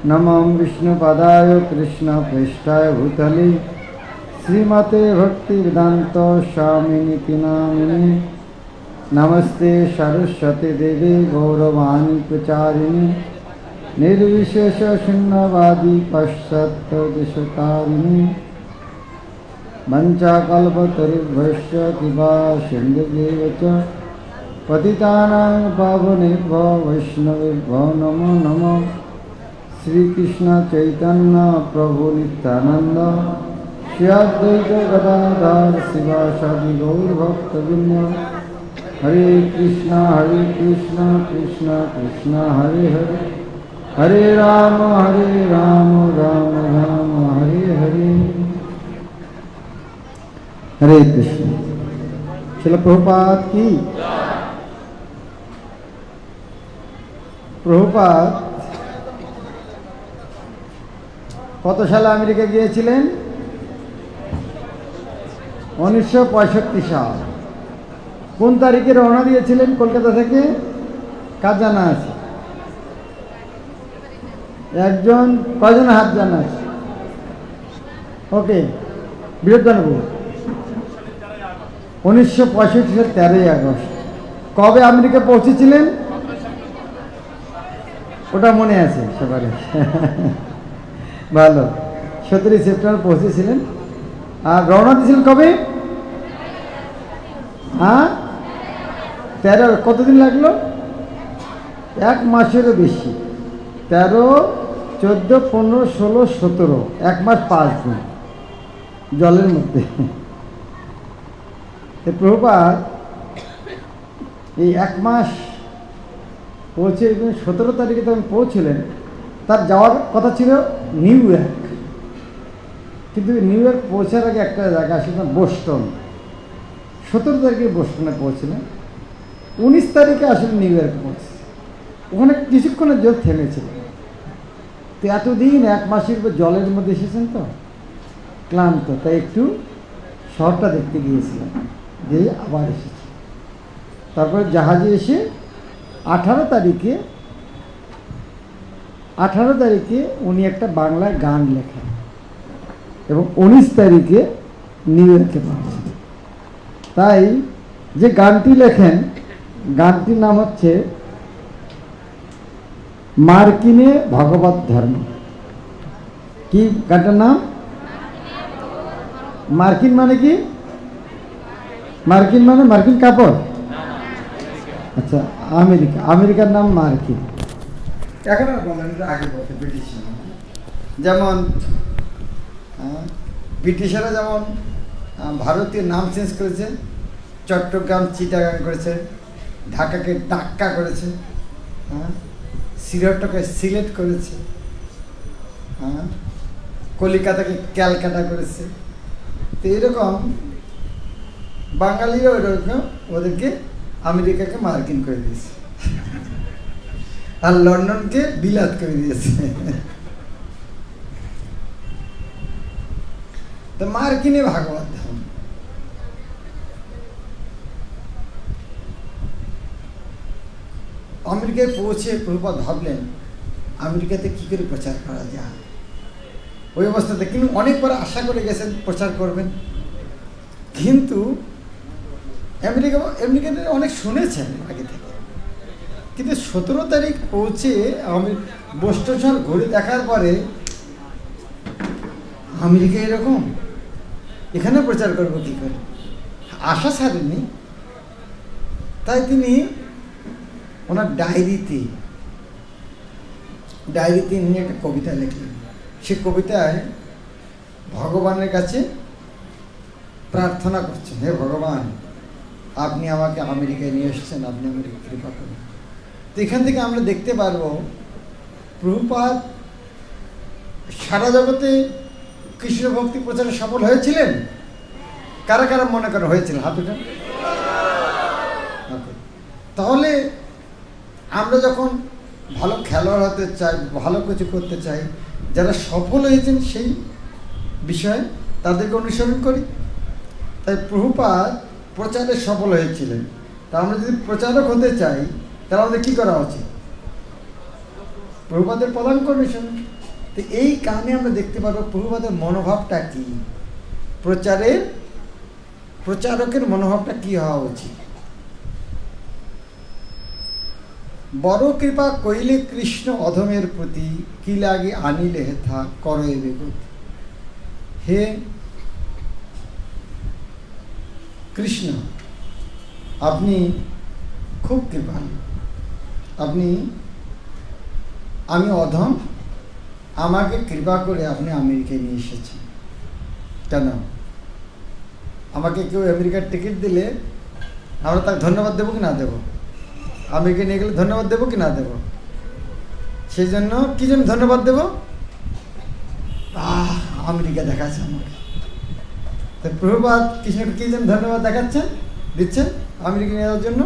नमो विष्णुपदाय कृष्णप्रेष्ठाय भूतले श्रीमते भक्तिवेदांत स्वामिनिति नामिने नमस्ते सरस्वती देवी गौरवाणी प्रचारिणी निर्विशेष शून्यवादी पश्चात्तदेशतारिणी वंचाकल्पतरुभ्यश्च कृपा सिन्धुभ्येव च पतितानां पावनेभ्यो वैष्णवेभ्यो नमो नमः। श्रीकृष्ण चैतन्य प्रभु नित्यानंद श्री अद्वैत गदाधर शिवासादि गौरभक्तवृंद। हरे कृष्ण कृष्ण कृष्ण हरे हरे, हरे राम राम राम हरे हरे। हरे कृष्ण। श्रील प्रभुपाद की। प्रभुपाद কত সালে আমেরিকা গিয়েছিলেন? 1965 সাল। কোন তারিখে রওনা দিয়েছিলেন কলকাতা থেকে? কার জানা আছে? একজন। কয়জন হাত জানা আছে? ওকে, বীরত্ব 1965 সালের 13ই আগস্ট। কবে আমেরিকা পৌঁছেছিলেন ওটা মনে আছে সবারই? ভালো। 17 সেপ্টেম্বর পৌঁছেছিলেন। আর রওনা দিয়েছিলেন কবে? হ্যাঁ, 13। কতদিন লাগলো? 1 মাসেরও বেশি। 13, 14, 15, 16, 17, 1 মাস 5 দিন জলের মধ্যে। প্রভুপাদ এই 1 মাস পৌঁছে 17 তারিখে তখন পৌঁছলেন। তার যাওয়ার কথা ছিল নিউ ইয়র্ক, কিন্তু নিউ ইয়র্ক পৌঁছার আগে একটা জায়গা আসলে বোস্টন। 17 তারিখে বোস্টনে পৌঁছলেন। 19 তারিখে আসলে নিউ ইয়র্কে পৌঁছে ওখানে কিছুক্ষণের জল থেমেছিল। তো এতদিন 1 মাসের উপর জলের মধ্যে এসেছেন তো ক্লান্ত, তাই একটু শহরটা দেখতে গিয়েছিলাম, দিয়ে আবার এসেছি। তারপরে জাহাজে এসে 18 তারিখে উনি একটা বাংলায় গান লেখেন এবং 19 তারিখে নিউ ইয়র্কে পৌঁছেন। তাই যে গানটি লেখেন, গানটির নাম হচ্ছে মার্কিনে ভগবত ধর্ম। কি গানটার নাম? মার্কিন মানে কি? মার্কিন মানে মার্কিন কাপড়। আচ্ছা, আমেরিকা। আমেরিকার নাম মার্কিন। এখন আর বলেন, আগে বলতে ব্রিটিশ। যেমন ব্রিটিশরা যেমন ভারতীয় নাম চেঞ্জ করেছে, চট্টগ্রাম চিটাগাং করেছে, ঢাকাকে ডাক্কা করেছে, সিলেটকে সিলেট করেছে, কলিকাতাকে ক্যালকাটা করেছে। তো এরকম বাঙালিও এরকম ওদেরকে আমেরিকাকে মার্কিন করে দিয়েছে, আর লন্ডনকে বিলাত করে দিয়েছে। তো মার্কিনে ভাগবত ধর্ম। আমেরিকায় পৌঁছে প্রভুপাদ ভাবলেন আমেরিকাতে কি করে প্রচার করা যায়। ওই অবস্থাতে কিন্তু অনেকবার আশা করে গেছেন প্রচার করবেন, কিন্তু আমেরিকাতে অনেক শুনেছেন আগে থেকে। কিন্তু 17 তারিখ পৌঁছে আমি বোস্টন শহর ঘুরে দেখার পরে আমেরিকা এরকম, এখানে প্রচার করবো কী করে, আশা ছাড়েননি। তাই তিনি ওনার ডায়েরিতে নিয়ে একটা কবিতা লিখলেন। সে কবিতায় ভগবানের কাছে প্রার্থনা করছেন, হে ভগবান, আপনি আমাকে আমেরিকায় নিয়ে এসেছেন, আপনি আমাকে কৃপা করুন। তো এখান থেকে আমরা দেখতে পারবো প্রভুপাদ সারা জগতে কৃষ্ণ ভক্তি প্রচারে সফল হয়েছিলেন। কারা কারা মনে করে হয়েছিল? হাত উঠান। তাহলে আমরা যখন ভালো খেলোয়াড় হতে চাই, ভালো কিছু করতে চাই, যারা সফল হয়েছেন সেই বিষয়ে তাদেরকে অনুসরণ করি। তাই প্রভুপাদ প্রচারে সফল হয়েছিলেন। তা আমরা যদি প্রচারক হতে চাই তাহলে আমাদের কী করা উচিত? প্রভুপাদের প্রদান করবে শুনে। তো এই কারণে আমরা দেখতে পারবো প্রভুপাদের মনোভাবটা কি, প্রচারকের মনোভাবটা কি হওয়া উচিত। বড় কৃপা কইলে কৃষ্ণ অধমের প্রতি, কি লাগে আনিলে হেথা করয়ে বেগতি। হে কৃষ্ণ, আপনি খুব কৃপান, আমি অধম, আমাকে কৃপা করে আপনি আমেরিকায় নিয়ে এসেছেন। কেন? আমাকে কেউ আমেরিকার টিকিট দিলে আমরা তাকে ধন্যবাদ দেবো কি না দেবো? আমেরিকা নিয়ে গেলে ধন্যবাদ দেবো কি না দেবো? সেই জন্য কি জন্য ধন্যবাদ দেবো? আমেরিকা দেখাচ্ছে আমাকে। তো প্রভুপাদ কৃষ্ণকে কি জন্য ধন্যবাদ দিচ্ছেন আমেরিকা নিয়ে যাওয়ার জন্য?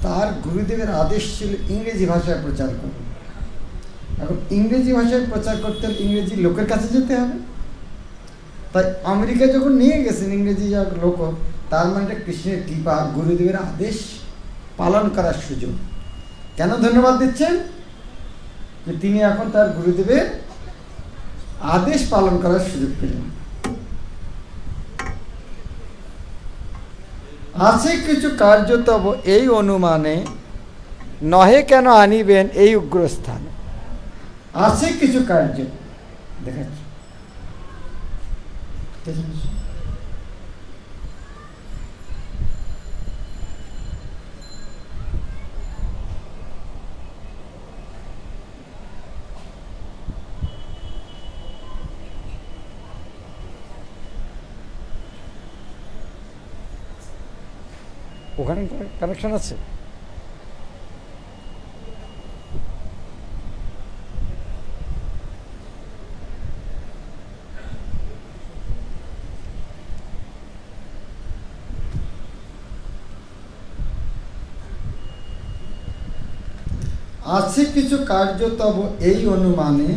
তার গুরুদেবের আদেশ ছিল ইংরেজি ভাষায় প্রচার করুন। এখন ইংরেজি ভাষায় প্রচার করতে হলে ইংরেজি লোকের কাছে যেতে হবে। তাই আমেরিকা যখন নিয়ে গেছেন ইংরেজি লোক, তার মানে কৃষ্ণের কৃপা, গুরুদেবের আদেশ পালন করার সুযোগ। কেন ধন্যবাদ দিচ্ছেন? যে তিনি এখন তার গুরুদেবের আদেশ পালন করার সুযোগ পেলেন। আছে কিছু কার্য তব এই অনুমানে, নহে কেন আনিবেন এই উগ্রস্থানে। আছে কিছু কার্য দেখাচ্ছি, ওখানে কানেকশন আছে। আছে কিছু কার্য তব এই অনুমানে,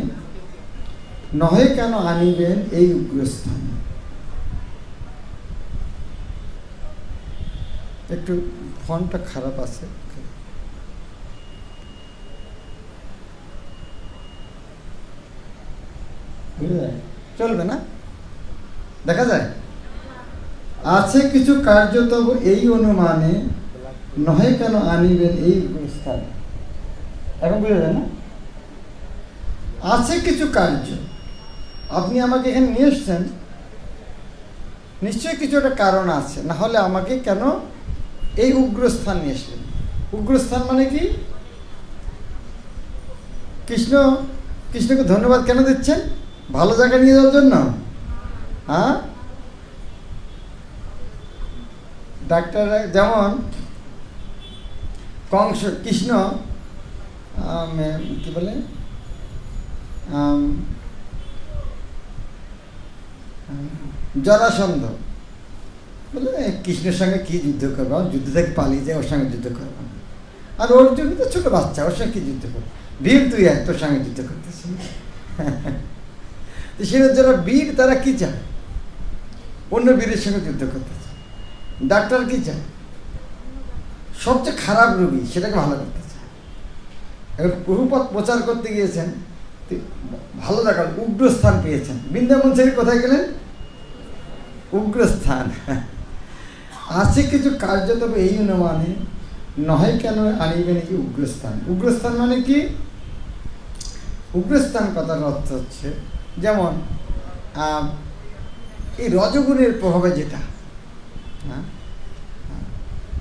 নহে কেন আনিবেন এই উগ্রস্থানে। একটু ফোনটা খারাপ আছে, চলবে না? দেখা যায়। আছে কিছু কার্য তব এই অনুমানে, নহে কেন আনিবেন এই উগ্রস্থানে। এখন বুঝা যায় না? আছে কিছু কার্য, আপনি আমাকে এখানে নিয়ে এসছেন, নিশ্চয়ই কিছু একটা কারণ আছে, না হলে আমাকে কেন এই উগ্রস্থান নিয়ে এসলেন? উগ্রস্থান মানে কি? কৃষ্ণকে ধন্যবাদ কেন দিচ্ছেন? ভালো জায়গায় নিয়ে যাওয়ার জন্য। হ্যাঁ, ডাক্তার যেমন কৃষ্ণ কি বলে, জরাসন্ধ বলে কৃষ্ণের সঙ্গে কি যুদ্ধ করবো, যুদ্ধ থেকে পালিয়ে যায়, ওর সঙ্গে যুদ্ধ করবো। আর অর্জুন তো ছোট বাচ্চা, ওর সঙ্গে কি যুদ্ধ করবো? বীর তুই এক, তোর সঙ্গে যুদ্ধ করতেছি। সেটা যারা বীর তারা কি চায়? অন্য বীরের সঙ্গে যুদ্ধ করতে চায়। ডাক্তার কি চায়? সবচেয়ে খারাপ রোগী সেটাকে ভালো করতে চায়। এখন প্রভুপাদ প্রচার করতে গিয়েছেন, ভালো দেখাল, উগ্রস্থান পেয়েছেন। বৃন্দাবন ছেড়ে কোথায় গেলেন? উগ্রস্থান। আছে কিছু কার্য তবে এই অনুমানে, নহে কেন আনিবেন কি উগ্রস্থান। উগ্রস্থান মানে কি? উগ্রস্থান কথার অর্থ হচ্ছে, যেমন এই রজগুণের প্রভাবে যেটা,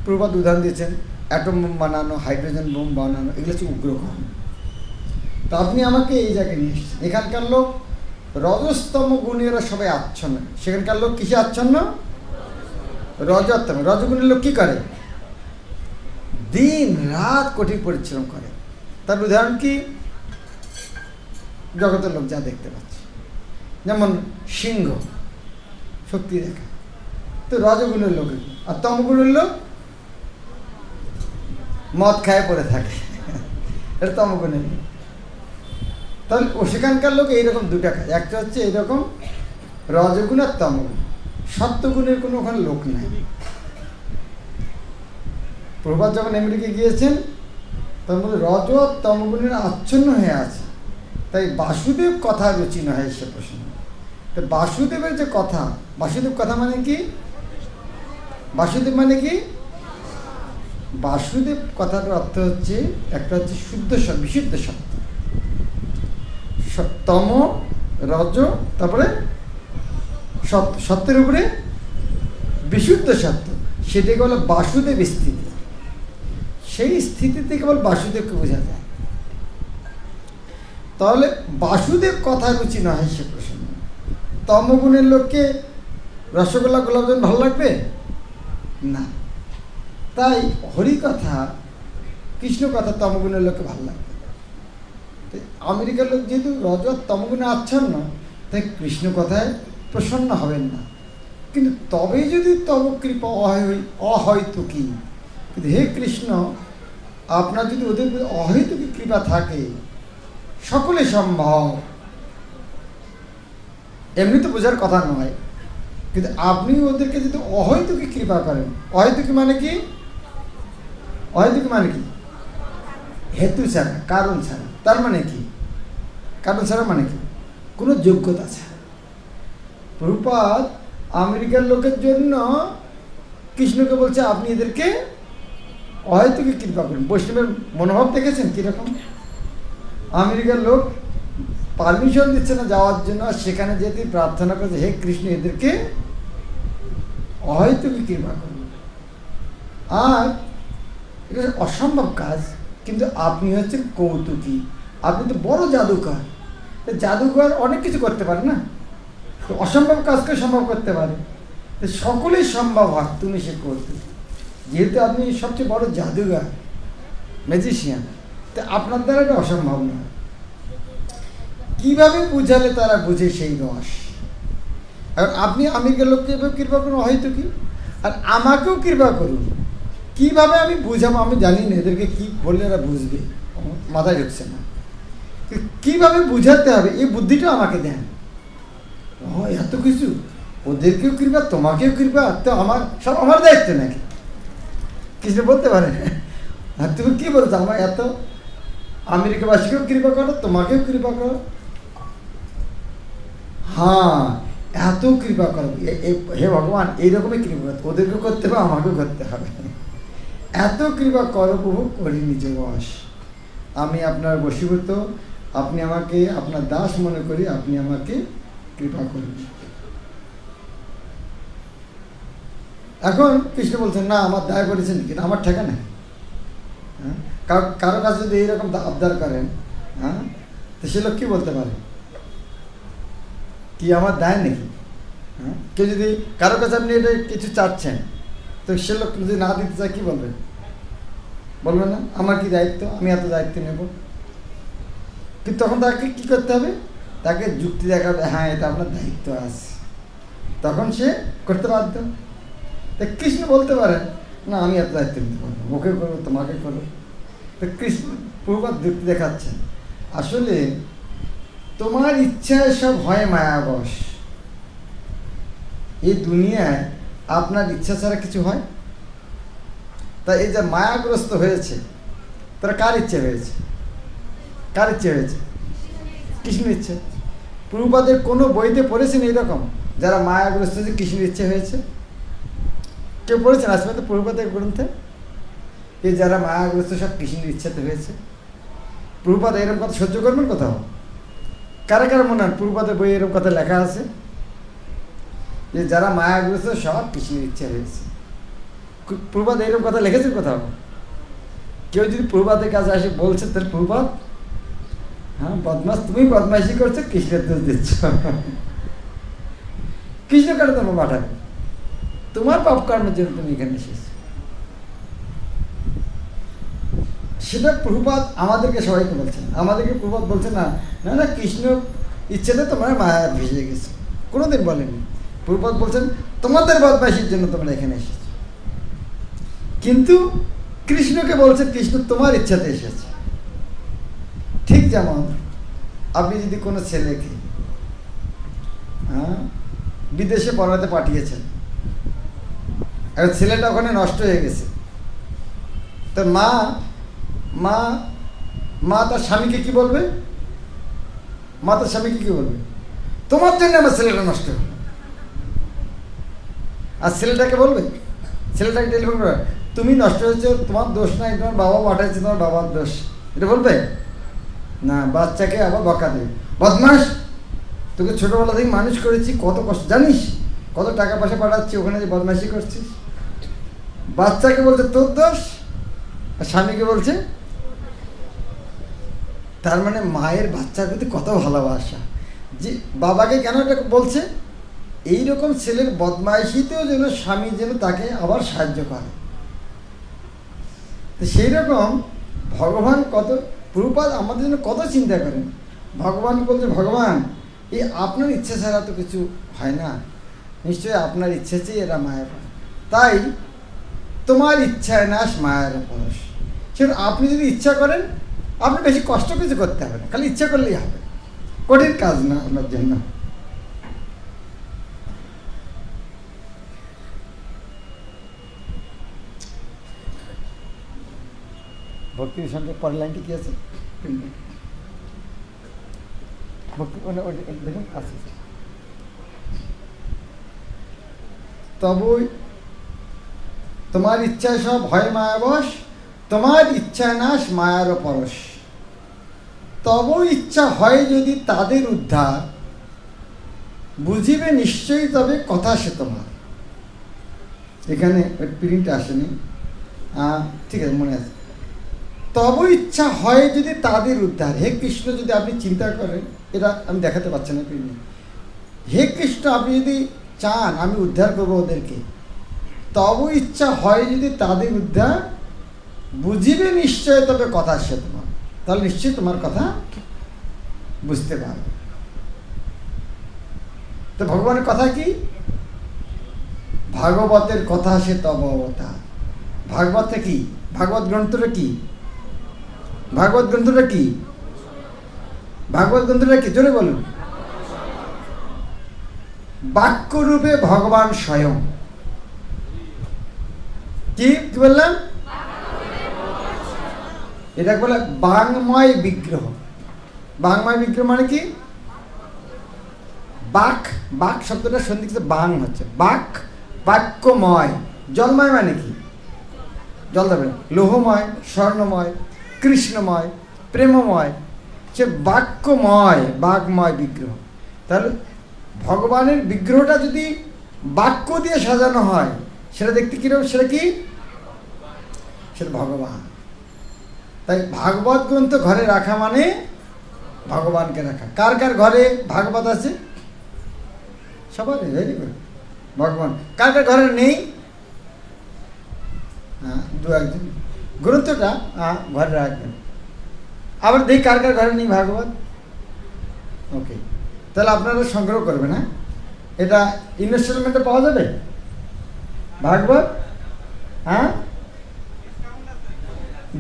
প্রভুপাদ উদাহরণ দিয়েছেন, অ্যাটম বোম বানানো, হাইড্রোজেন বোম বানানো, এগুলো হচ্ছে উগ্রকর্ম। তো আপনি আমাকে এই জায়গায় নিয়ে এসেছেন। এখানকার লোক রজস্তম গুণেরা সবাই আচ্ছন্ন। সেখানকার লোক কিসে আচ্ছন্ন? রজতম। রজগুণের লোক কি করে? দিন রাত কঠিন পরিশ্রম করে। তার উদাহরণ কি? জগতের লোক যা দেখতে পাচ্ছে, যেমন সিংহ শক্তি দেখা, তো রজগুণের লোক। আর তমগুণের লোক মদ খায় পড়ে থাকে, এটা তমগুণের লোক। তাহলে সেখানকার লোক এইরকম দুটা কাজ, একটা হচ্ছে এইরকম রজগুণ আর তমগুণ। সত্যগুণের কোনো ওখানে লোক নাই। প্রভুপাদ যখন আমেরিকা গিয়েছেন, তার মধ্যে রজ আর তমগুণের আচ্ছন্ন হয়ে আছে, তাই বাসুদেব কথা রুচি নয় সে প্রশ্ন। তো বাসুদেবের যে কথা, বাসুদেব কথা মানে কি? বাসুদেব মানে কি? বাসুদেব কথাটার অর্থ হচ্ছে, একটা হচ্ছে শুদ্ধ সত্য, বিশুদ্ধ সত্য, তম রজ, তারপরে সত্য, সত্যের উপরে বিশুদ্ধ সত্য, সেটাকে বলে বাসুদেব স্থিতি। সেই স্থিতিতে কেবল বাসুদেবকে বোঝা যায়। তাহলে বাসুদেব কথা রুচি নয় সে প্রসন্ন। তমগুণের লোককে রসগোল্লা গোলাপজামুন ভালো লাগবে না, তাই হরি কথা, কৃষ্ণ কথা তমগুণের লোককে ভালো লাগবে। আমেরিকার লোক যেহেতু রজ তমগুণে আচ্ছন্ন, তাই কৃষ্ণ কথায় প্রসন্ন হবেন না। কিন্তু তবে যদি তব কৃপা অহৈতুকী, কিন্তু হে কৃষ্ণ, আপনার যদি ওদের অহৈতুকী কৃপা থাকে, সকলে সম্ভব, এমনি তো বোঝার কথা নয়, কিন্তু আপনি ওদেরকে যদি অহৈতুকী কৃপা করেন, অহৈতুকী মানে কি? অহৈতুকী মানে কি? হেতু ছাড়া, কারণ ছাড়া। তার মানে কি? কারণ ছাড়া মানে কি? কোনো যোগ্যতা ছাড়া। প্রভুপাদ আমেরিকার লোকের জন্য কৃষ্ণকে বলছে আপনি এদেরকে অহৈতুকী কৃপা করেন। বৈষ্ণবের মনোভাব দেখেছেন কীরকম? আমেরিকার লোক পারমিশন দিচ্ছে না যাওয়ার জন্য, সেখানে যেতে প্রার্থনা করছে, হে কৃষ্ণ এদেরকে অহৈতুকী কৃপা করুন। আর এটা অসম্ভব কাজ, কিন্তু আপনি হচ্ছেন কৌতুকী, আপনি তো বড় জাদুকর। জাদুকর অনেক কিছু করতে পারে না, অসম্ভব কাজকে সম্ভব করতে পারে। সকলেই সম্ভব হয়, তুমি সে করতে, যেহেতু আপনি সবচেয়ে বড় জাদুকর, ম্যাজিশিয়ান, তো আপনার দ্বারা এটা অসম্ভব না। কীভাবে বুঝালে তারা বুঝে সেই রস? আর আপনি আমেরিকার লোককে এভাবে কৃপা করুন অহৈতুকী, আর আমাকেও কৃপা করুন। কীভাবে আমি বুঝাবো আমি জানি না, এদেরকে কী বললে এরা বুঝবে, মাথায় ঢুকছে না। কীভাবে বুঝাতে হবে এই বুদ্ধিটা আমাকে দেন। ও এত কিছু, ওদেরকেও কৃপা, তোমাকেও কৃপা, তো আমার সব আমার দায়িত্ব নাকি? কিছু বলতে পারে? আর তুমি কী বলছো, আমার এত আমেরিকাবাসীকেও কৃপা করো, তোমাকেও কৃপা করো। হ্যাঁ, এত কৃপা করো, হে ভগবান, এইরকমই কৃপা করতে, ওদেরকেও করতে হবে, আমাকেও করতে হবে। এত কৃপা করো প্রভু, করি নিজ বশ। আমি আপনার বশীভূত, আপনি আমাকে আপনার দাস মনে করি, আপনি আমাকে কৃপা করুন। এখন কৃষ্ণ বলছেন, না আমার দায় করেছেন, কিন্তু আমার ঠেকা নেই। হ্যাঁ, কারো কাছে যদি এইরকম আবদার করেন, হ্যাঁ, তো সে লোক কী বলতে পারে? কি আমার দায় নাকি? হ্যাঁ, কেউ যদি কারো কাছে আপনি এটা কিছু চাচ্ছেন, তো সে লোক যদি না দিতে চায় কী বলবেন? বলবেন না আমার কি দায়িত্ব, আমি এত দায়িত্ব নেব? কিন্তু তখন তাকে কী করতে হবে? তাকে যুক্তি দেখাবে, হ্যাঁ এটা আপনার দায়িত্ব আছে, তখন সে করতে বাধ্য। তাই কৃষ্ণ বলতে পারেন, না আমি এত দায়িত্ব নিতে পারবো, ওকে করবো, তোমাকে করবো। তো কৃষ্ণ প্রভুপাদ যুক্তি দেখাচ্ছেন, আসলে তোমার ইচ্ছায় সব হয় মায়াবশ। এই দুনিয়ায় আপনার ইচ্ছা ছাড়া কিছু হয়? তাই এই যে মায়াগ্রস্ত হয়েছে, তারা কার ইচ্ছে হয়েছে? কার ইচ্ছে হয়েছে? কৃষ্ণের ইচ্ছে। প্রভুপাদের কোনো বইতে পড়েছেন এইরকম যারা মায়াগ্রস্ত হয়েছে কৃষ্ণের ইচ্ছে হয়েছে? কেউ পড়েছেন আসবে তো প্রভুপাদের গ্রন্থে এই যারা মায়াগ্রস্ত সব কৃষ্ণের ইচ্ছাতে হয়েছে? প্রভুপাদ এরকম কথা সহ্য করবেন কোথাও? কারা কারা মনে হয় প্রভুপাদের বই এরকম কথা লেখা আছে যে যারা মায়াগ্রস্ত সব কৃষ্ণের ইচ্ছা হয়েছে? প্রভুপাদ এরকম কথা লিখেছেন কোথাও? কেউ যদি প্রভুপাদের কাছে আসে বলছে, তার প্রভুপাদ, হ্যাঁ বদমাস, তুমি বদমাইশি করছো, কৃষ্ণের দোষ দিচ্ছ। কৃষ্ণ কেন তোমার পাঠাবে? তোমার পাপ কর্মের জন্য তুমি এখানে এসেছো। সেটা প্রভুপাদ আমাদেরকে সবাইকে বলছেন, আমাদেরকে প্রভুপাদ বলছে না, না না কৃষ্ণ ইচ্ছেতে তোমরা মায়া ভেসে গেছে, কোনোদিন বলেনি। প্রভুপাদ বলছেন তোমাদের বদমাইশির জন্য তোমরা এখানে এসেছো। কিন্তু কৃষ্ণকে বলছে কৃষ্ণ তোমার ইচ্ছাতে এসেছে। ঠিক যেমন আপনি যদি কোনো ছেলেকে বিদেশে পড়াতে পাঠিয়েছেন, আর ছেলেটা ওখানে নষ্ট হয়ে গেছে, তো মা মা মা তার স্বামীকে কি বলবে? মা তার স্বামীকে কি বলবে? তোমার জন্য আমার ছেলেটা নষ্ট হলো। আর ছেলেটাকে বলবে, ছেলেটাকে টেলিফোন করবে, তুমি নষ্ট হয়েছো, তোমার দোষ নাই, তোমার বাবা পাঠাইছে, তোমার বাবার দোষ, এটা বলবে না। বাচ্চাকে আবার বকা দেবে, বদমাস, তোকে ছোটোবেলা থেকে মানুষ করেছি, কত কষ্ট জানিস, কত টাকা পয়সা পাঠাচ্ছি, ওখানে যে বদমাইশি করছিস। বাচ্চাকে বলছে তোর দোষ, আর স্বামীকে বলছে। তার মানে মায়ের বাচ্চার প্রতি কত ভালোবাসা, যে বাবাকে কেন এটা বলছে, এইরকম ছেলের বদমাইশিতেও যেন স্বামী যেন তাকে আবার সাহায্য করে। তো সেই রকম ভগবান কত, প্রভুপাদ আমাদের জন্য কত চিন্তা করেন। ভগবান বলছে, ভগবান এই আপনার ইচ্ছা ছাড়া তো কিছু হয় না, নিশ্চয়ই আপনার ইচ্ছে চেয়ে এরা মায়া পায়, তাই তোমার ইচ্ছায় নাশ মায়ের পরশ। সেটা আপনি যদি ইচ্ছা করেন, আপনি বেশি কষ্ট কিছু করতে হবে না, খালি ইচ্ছা করলেই হবে, কঠিন কাজ না আপনার জন্য। ভক্তির সঙ্গে পরের লাইনটি কি আছে? ভক্তি দেখুন আছে, তবুই তোমার ইচ্ছায় সব হয় মায়াবশ, তোমার ইচ্ছায় নাশ মায়ার পরশ। তব ইচ্ছা হয় যদি তাদের উদ্ধার, বুঝিবে নিশ্চয়ই তবে কথা সে তোমার। এখানে প্রিন্ট আসেনি, ঠিক আছে, মনে আছে। তব ইচ্ছা হয় যদি তাদের উদ্ধার, হে কৃষ্ণ, যদি আপনি চিন্তা করেন, এটা আমি দেখাতে পারছি না প্রিন্ট, হে কৃষ্ণ আপনি যদি চান আমি উদ্ধার করবো ওদেরকে, তব ইচ্ছা হয় যদি তাদের উদ্ধার, বুঝিবে নিশ্চয় তবে কথা সে তোমার। তাহলে নিশ্চয়ই তোমার কথা বুঝতে পারবে। তো ভগবানের কথা কি? ভাগবতের কথা সে তব অবতার। ভাগবতটা কি? ভাগবত গ্রন্থটা কি? ভাগবত গ্রন্থটা কি? ভাগবত গ্রন্থটা কি? জোরে বলুন। বাক্যরূপে ভগবান স্বয়ং। কি বললাম? এটা বলে বাংময় বিগ্রহ। বাংময় বিগ্রহ মানে কি? বাক, বাক শব্দটা সন্ধিক্ষিপ্ত বাং হচ্ছে, বাক বাক্যময়। জলময় মানে কি? জল দেবে, লোহময়, স্বর্ণময়, কৃষ্ণময়, প্রেমময়, সে বাক্যময়, বাগময় বিগ্রহ। তাহলে ভগবানের বিগ্রহটা যদি বাক্য দিয়ে সাজানো হয়, সেটা দেখতে কিরকম? সেটা কি? সেটা ভগবান। তাই ভাগবত গ্রন্থ ঘরে রাখা মানে ভগবানকে রাখা। কার কার ঘরে ভাগবত আছে? সবার, ভেরি গুড, ভগবান। কার কার ঘরে নেই? হ্যাঁ, দু একজন। গ্রন্থটা ঘরে রাখবেন। আবার দেখি কার কার ঘরে নেই ভাগবত। ওকে, তাহলে আপনারা সংগ্রহ করবেন। হ্যাঁ, এটা ইনস্টলমেন্টে পাওয়া যাবে ভাগবত? হ্যাঁ,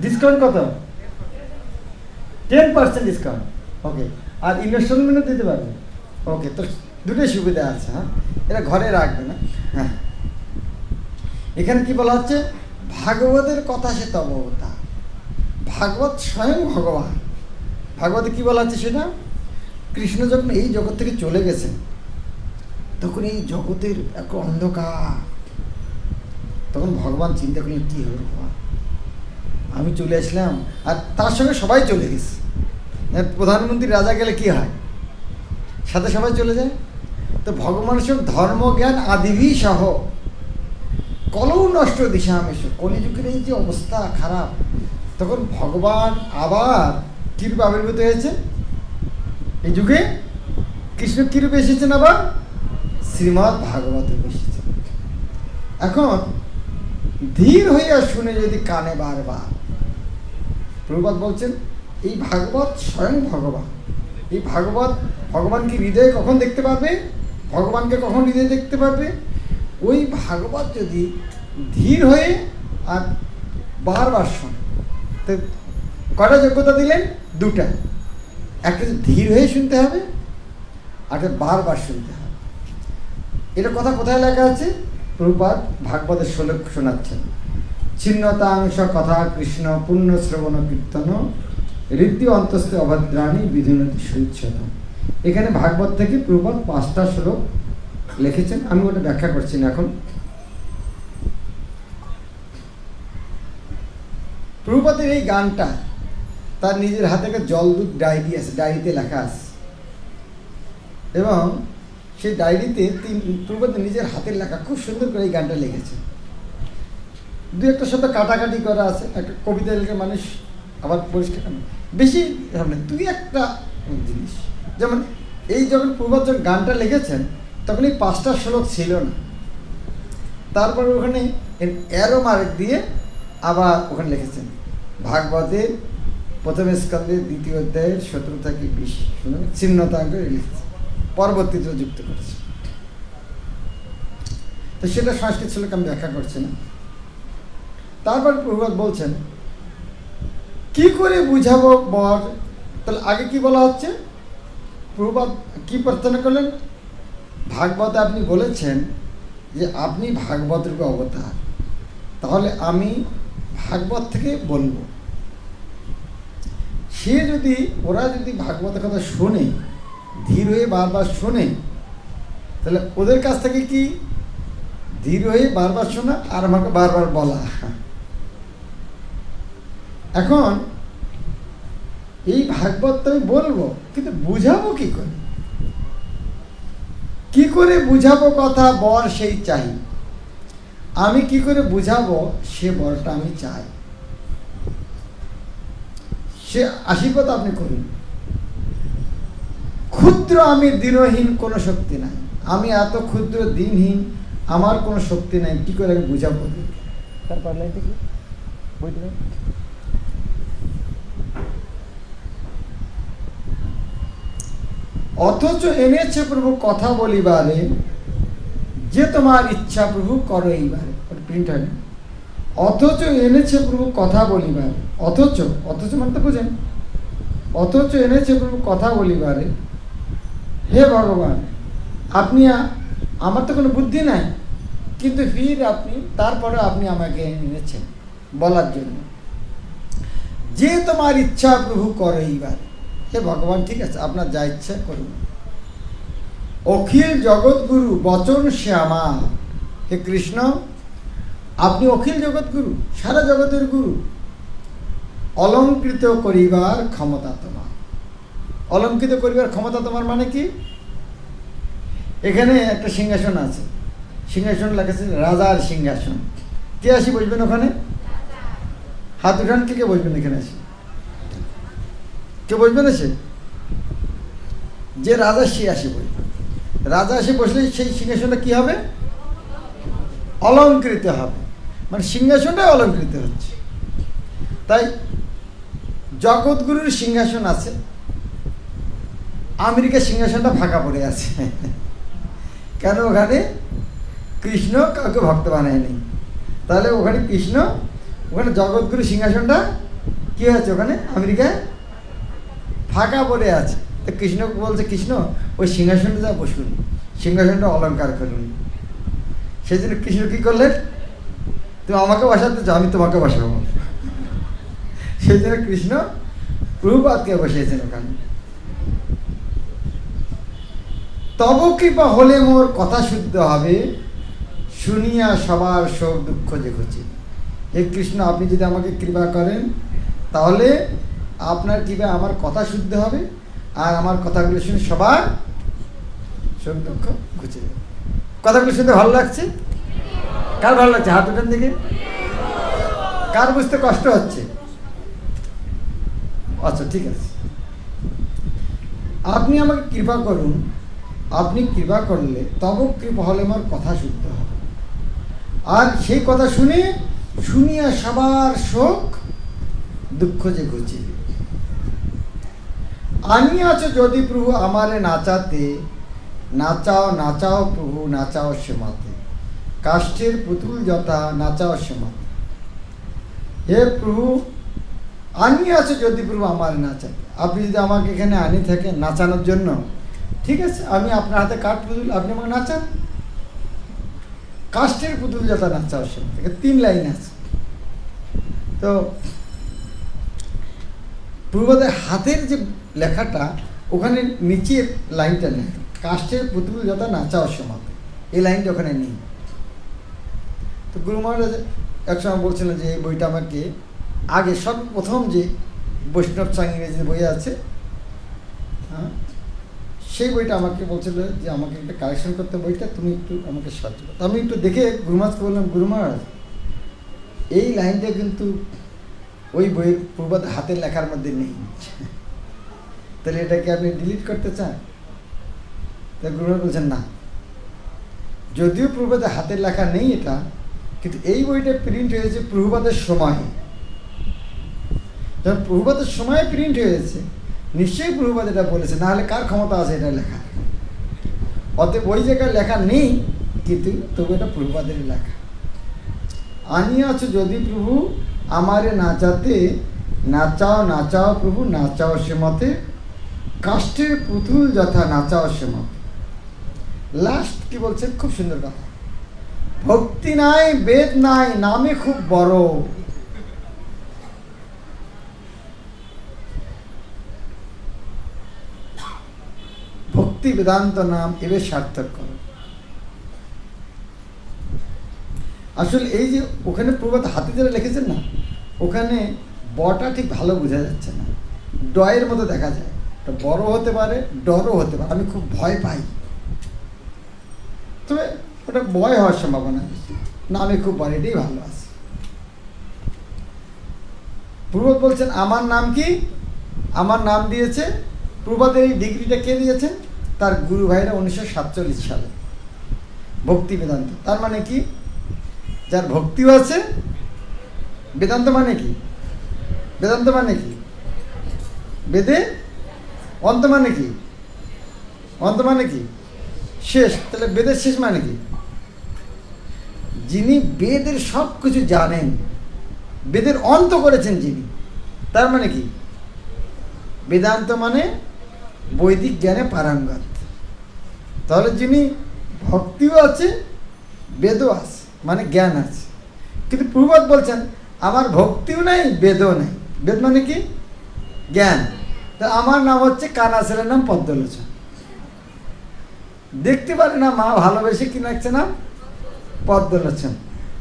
ডিসকাউন্ট কত? 10% ডিসকাউন্ট। ওকে, আর ইনস্টলমেন্টও দিতে পারবে। ওকে, তো দুটোই সুবিধা আছে। হ্যাঁ, এটা ঘরে রাখবে না। হ্যাঁ, এখানে কি বলা হচ্ছে? ভাগবতের কথা সে তব অবতার। ভাগবত স্বয়ং ভগবান। ভাগবতে কি বলা হচ্ছে সেটা? কৃষ্ণ যখন এই জগৎ থেকে চলে গেছেন, তখন এই জগতের এক অন্ধকার, তখন ভগবান চিন্তা করলেন কী হবে ভগবান, আমি চলে আসলাম আর তার সঙ্গে সবাই চলে গেছে। প্রধানমন্ত্রী রাজা গেলে কি হয়? সাথে সবাই চলে যায়। তো ভগবানের সঙ্গে ধর্মজ্ঞান আদিভি সহ কলৌ নষ্ট দিশা হামেশ, কলিযুগের এই যে অবস্থা খারাপ, তখন ভগবান আবার কীরূপে আবির্ভূত হয়েছে এই যুগে? কৃষ্ণ কীরূপে এসেছেন? আবার শ্রীমদ্ ভাগবতে এসেছেন। এখন ধীর হইয়া শুনে যদি কানে বারবার, প্রভুপাদ বলছেন এই ভাগবত স্বয়ং ভগবান। এই ভাগবত ভগবানকে হৃদয়ে কখন দেখতে পারবে? ভগবানকে কখন হৃদয়ে দেখতে পারবে? ওই ভাগবত যদি ধীর হয়ে আর বারবার শোনে। তো কটা যোগ্যতা দিলেন? দুটা। একটা ধীর হয়ে শুনতে হবে, আর বারবার শুনতে হবে। এটা কথা কোথায় লেখা আছে? প্রভুপাদ ভাগবতের শ্লোক শোনাচ্ছেন, ছিন্নতাংশ কথা কৃষ্ণ পুণ্য শ্রবণ কীর্তন ঋদ্ধি অন্তস্থ অভদ্রাণী বিধুনতি সুচ্ছদ। এখানে ভাগবত থেকে প্রভুপাদ 5টা শ্লোক লিখেছেন, আমি ওটা ব্যাখ্যা করছি না এখন। প্রভুপাদের এই গানটা তার নিজের হাতে একটা জলদূত ডায়েরি আছে, ডায়েরিতে লেখা আছে, এবং সেই ডায়েরিতে প্রভুপাদ নিজের হাতের লেখা খুব সুন্দর করে এই গানটা লিখেছেন। দু একটা শব্দ কাটাকাটি করা আছে, একটা কবিতা লিখে মানুষ আবার পরিষ্কার বেশি দুই একটা জিনিস। যেমন এই যখন প্রভুপাদ যখন গানটা লিখেছেন তখন এই 5টা শ্লোক ছিল না, তারপরে ওখানে অ্যারো মার্ক দিয়ে আবার ওখানে লিখেছেন ভাগবতের প্রথম স্কন্ধের 2য় অধ্যায়ের 17 থেকে 20 চিহ্নতাঙ্ক লিখেছে, পরবর্তীতে যুক্ত করেছে। তো সেটা সংস্কৃত শ্লোক আমি ব্যাখ্যা করছি না। তারপর প্রভুপাদ বলছেন কি করে বুঝাবো বর। তাহলে আগে কি বলা হচ্ছে, প্রভুপাদ কি প্রার্থনা করলেন, ভাগবতে আপনি বলেছেন যে আপনি ভাগবতের অবতার, তাহলে আমি ভাগবত থেকে বলবো। সে যদি ওরা যদি ভাগবতের কথা শোনে, ধীর হয়ে বারবার শোনে, তাহলে ওদের কাছ থেকে কি ধীর হয়ে বারবার শোনা আর আমাকে বারবার বলা। এখন এই ভাগবত আমি বলবো, কিন্তু বুঝাবো কি করে, কি করে বুঝাবো কথা, বর সেই চাই। আমি কি করে বুঝাবো সে বরটা আমি চাই, সে আশীর্বাদ আপনি করুন। ক্ষুদ্র আমি দিনহীন, কোনো শক্তি নাই, আমি এত ক্ষুদ্র দিনহীন, আমার কোনো শক্তি নাই, কি করে আমি বুঝাবো। তারপর লাইনটা কি বইটা, অথচ এনেছে প্রভু কথা বলিবারে, যে তোমার ইচ্ছা প্রভু করো এইবারে। প্রিন্ট হয় না। অথচ এনেছে প্রভু কথা বলিবারে, অথচ অথচ মানে তো বোঝেন, অথচ এনেছে প্রভু কথা বলিবারে। হে ভগবান, আপনি আমার তো কোনো বুদ্ধি নাই, কিন্তু ফির আপনি তারপরে আপনি আমাকে এনেছেন বলার জন্য, যে তোমার ইচ্ছা প্রভু করো এইবার। হে ভগবান, ঠিক আছে, আপনার যা ইচ্ছা করুন। অখিল জগৎগুরু বচন শ্যামা, হে কৃষ্ণ আপনি অখিল জগৎগুরু, সারা জগতের গুরু। অলঙ্কৃত করিবার ক্ষমতা তোমার। অলঙ্কৃত করিবার ক্ষমতা তোমার মানে কি, এখানে একটা সিংহাসন আছে, সিংহাসন লেখা রাজার সিংহাসন। কে আসি বসবেন ওখানে, হাত উঠান, কে কে বসবেন এখানে আসি, কে বসবেন এসে, যে রাজা সে আসি বসবে। রাজা এসে বসলে সেই সিংহাসনটা কি হবে, অলঙ্কৃত হবে, মানে সিংহাসনটাই অলঙ্কৃত হচ্ছে। তাই জগৎগুরুর সিংহাসন আছে, আমেরিকার সিংহাসনটা ফাঁকা পড়ে আছে। কেন, ওখানে কৃষ্ণ কাউকে ভক্ত বানায়নি। তাহলে ওখানে কৃষ্ণ, ওখানে জগৎগুরু সিংহাসনটা কি হয়েছে, ওখানে আমেরিকায় ফাঁকা পড়ে আছে। তো কৃষ্ণকে বলছে, কৃষ্ণ ওই সিংহাসনটা যা বসুন, সিংহাসনটা অলঙ্কার করুন। সেই জন্য কৃষ্ণ কী করলেন, তুমি আমাকে বসাতে চাও, আমি তোমাকে বসাবো। সেই জন্য কৃষ্ণ প্রভুপাদকে বসিয়েছেন ওখানে। তব কৃপা হলে মোর কথা শুদ্ধ হবে, শুনিয়া সবার শোক দুঃখ যে ঘুচি। হে কৃষ্ণ, আপনি যদি আমাকে কৃপা করেন তাহলে আপনার কৃপা আমার কথা শুদ্ধ হবে, আর আমার কথাগুলো শুনে সবার শোক দুঃখ ঘুচে যাবে। কথাগুলো শুনতে ভালো লাগছে? কার ভালো লাগছে? হাত উঠান দিকে। কার বুঝতে কষ্ট হচ্ছে? আচ্ছা, ঠিক আছে, আপনি আমাকে কৃপা করুন। আপনি কৃপা করলে তব কৃপা হলে আমার কথা শুদ্ধ হবে, আর সেই কথা শুনে শুনিয়া সবার শোক দুঃখ যে ঘুচে। আনিয়াছ যদি প্রভু আমারে নাচাতে, নাচাও নাচাও প্রভু নাচাও সেমাতে, কাষ্ঠের পুতুল যথা নাচাও সেমাতে। হে প্রভু, আনিয়াছ যদি প্রভু আমারে নাচাতে, আপনি যদি আমাকে এখানে আনি থাকেন নাচানোর জন্য, ঠিক আছে, আমি আপনার হাতে কাঠ পুতুল, আপনি আমাকে নাচান। কাষ্ঠের পুতুল যথা নাচাও সেমাতে, 3 লাইন আছে। তো প্রভুপাদের হাতের যে লেখাটা ওখানে নিচের লাইনটা নেই, কাষ্ঠের পুতুল যথা নাচা অসমাতে, এই লাইনটা ওখানে নেই। তো গুরু মহারাজ একসময় বলছিলেন যে এই বইটা আমাকে আগে সর্বপ্রথম যে বৈষ্ণব সাং ইংরেজি বই আছে, হ্যাঁ, সেই বইটা আমাকে বলছিল যে আমাকে একটা কালেকশন করতে, বইটা তুমি একটু আমাকে সাহায্য করো। আমি একটু দেখে গুরু মহারাজকে বললাম, গুরু মহারাজ এই লাইনটা কিন্তু ওই বইয়ের প্রভুপাদের হাতের লেখার মধ্যে নেই, তাহলে এটাকে আপনি ডিলিট করতে চান? তা গুরু মহারাজ বলছেন না, যদিও প্রভুপাদের হাতের লেখা নেই এটা, কিন্তু এই বইটা প্রিন্ট হয়েছে প্রভুপাদের সময়। যখন প্রভুপাদের সময় প্রিন্ট হয়েছে, নিশ্চয়ই প্রভুপাদ এটা বলেছে, নাহলে কার ক্ষমতা আছে এটা লেখা? অতএব ওই জায়গায় লেখা নেই, কিন্তু তবু এটা প্রভুপাদের লেখা। আনিয়াছ যদি প্রভু আমারে নাচাতে, নাচাও নাচাও প্রভু নাচাও সে মতে, কাষ্ঠের পুতুল যথা নাচাও সে মতে। লাস্ট কি বলছেন, খুব সুন্দর কথা, ভক্তি নাই বেদ নাই নামে খুব বড়। ভক্তি বেদান্ত নাম এবার সার্থক করো। আসলে এই যে ওখানে প্রভুপাদ হাতে যারা লিখেছেন না, ওখানে বটা ঠিক ভালো বোঝা যাচ্ছে না, ডয়ের মতো দেখা যায়। এটা বড় হতে পারে, ডরও হতে পারে, আমি খুব ভয় পাই, তবে ওটা ভয় হওয়ার সম্ভাবনা বেশি, নামে খুব বড়, এটাই ভালো আছে। প্রভুপাদ বলছেন আমার নাম কি? আমার নাম দিয়েছে প্রভুপাদের এই ডিগ্রিটা কে দিয়েছেন? তার গুরু ভাইরা 1947 সালে, ভক্তি বেদান্ত। তার মানে কি, যার ভক্তিও আছে। বেদান্ত মানে কি? বেদান্ত মানে কি? বেদে অন্ত মানে কি? অন্ত মানে কি? শেষ। তাহলে বেদের শেষ মানে কি? যিনি বেদের সব কিছু জানেন, বেদের অন্ত করেছেন যিনি, তার মানে কি? বেদান্ত মানে বৈদিক জ্ঞানে পারঙ্গত। তাহলে যিনি ভক্তিও আছে, বেদও আছে, মানে জ্ঞান আছে। কিন্তু প্রভুপাদ বলছেন আমার ভক্তিও নাই, বেদও নাই। বেদ মানে কি? জ্ঞান। তা আমার নাম হচ্ছে, কানা ছেলের নাম পদ্মলোচন। দেখতে পারে না মা, ভালোবেসে কি লাগছে না? পদ্মলোচন।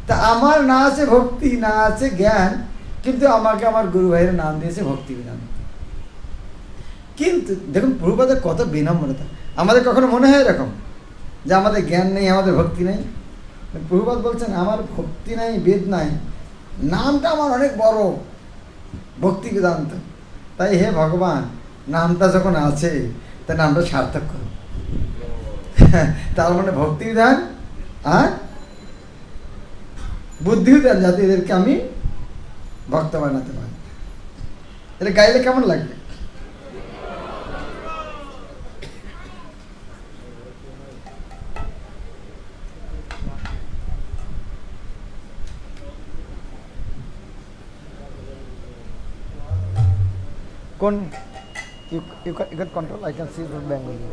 তা আমার না আছে ভক্তি, না আছে জ্ঞান, কিন্তু আমাকে আমার গুরু ভাইয়ের নাম দিয়েছে ভক্তি বেদান্ত। কিন্তু দেখুন প্রভুপাদের কত বিনম্রতা। আমাদের কখনো মনে হয় এরকম যে আমাদের জ্ঞান নেই, আমাদের ভক্তি নেই? প্রভুপাদ বলছেন আমার ভক্তি নাই, বেদ নাই, নামটা আমার অনেক বড়, ভক্তি বেদান্ত। তাই হে ভগবান, নামটা যখন আছে তাই নামটা সার্থক করো। তার মানে ভক্তি বিধান আর বুদ্ধিও দেন, যাতে এদেরকে আমি ভক্ত বানাতে পারি। এটা গাইলে কেমন লাগবে? কোন you can control, I can see the Bengali.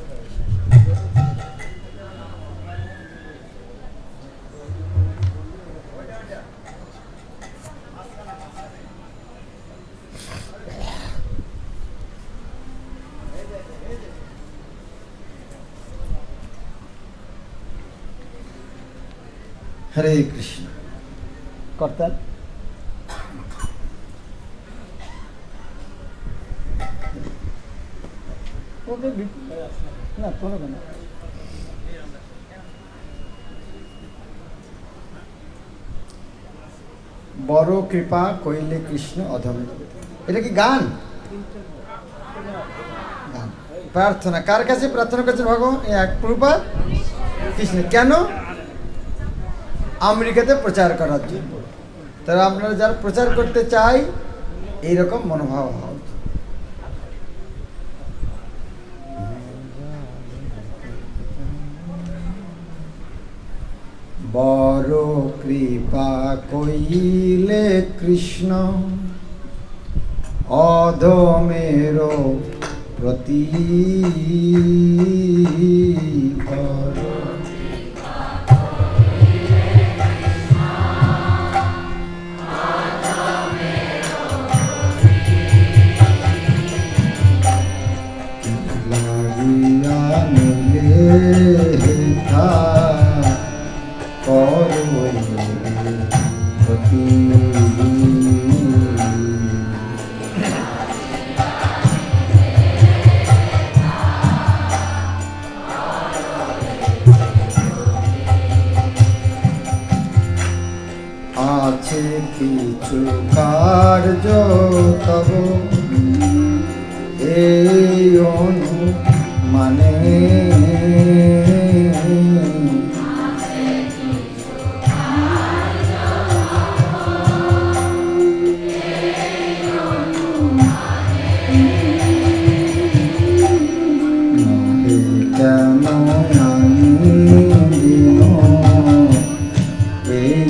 হরে কৃষ্ণ। করতাল না, কোনো কেন বড় কৃপা কইলে কৃষ্ণ অধমে। এটা কি গান? গান। প্রার্থনা কার কাছে প্রার্থনা করছেন ভগবান? এক প্রভুপাদ কৃষ্ণ। কেন? আমেরিকাতে প্রচার করার জন্য। তারা আপনারা যারা প্রচার করতে চাই, এইরকম মনোভাব হওয়া উচিত। বড় কৃপা কইলে কৃষ্ণ অধমের প্রতি তা করই ক্ষতি। আছে কিছু কার্য তব এই অনুমানে, নহে কেন আনন্দিন এই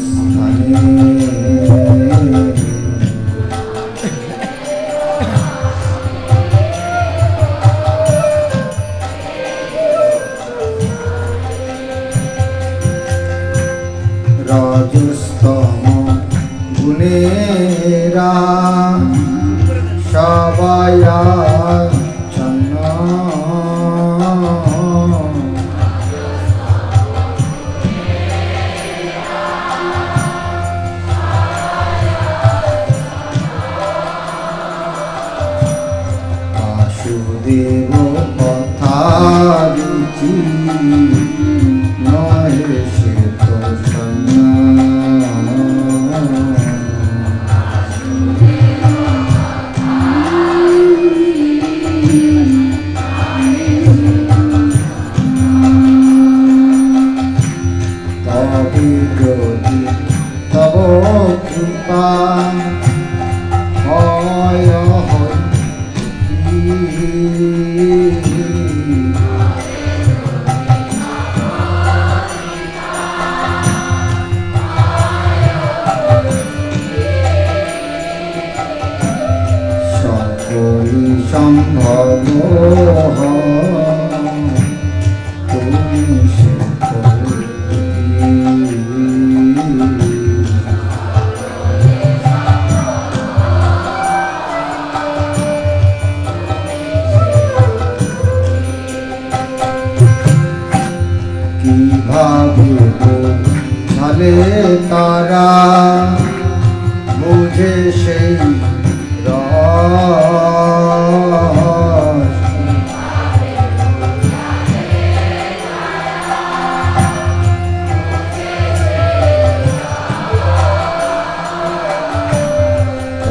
স্থানে। রজস্তম গুণেরা সবাই আচ্ছন্ন, বাসুদেব কথা রুচি নহে সে তো তবে যদি তব কৃপা হয় সকলি সম্ভব তুমি সে কিভাবে বোঝালে তারা বুঝে সেই রস,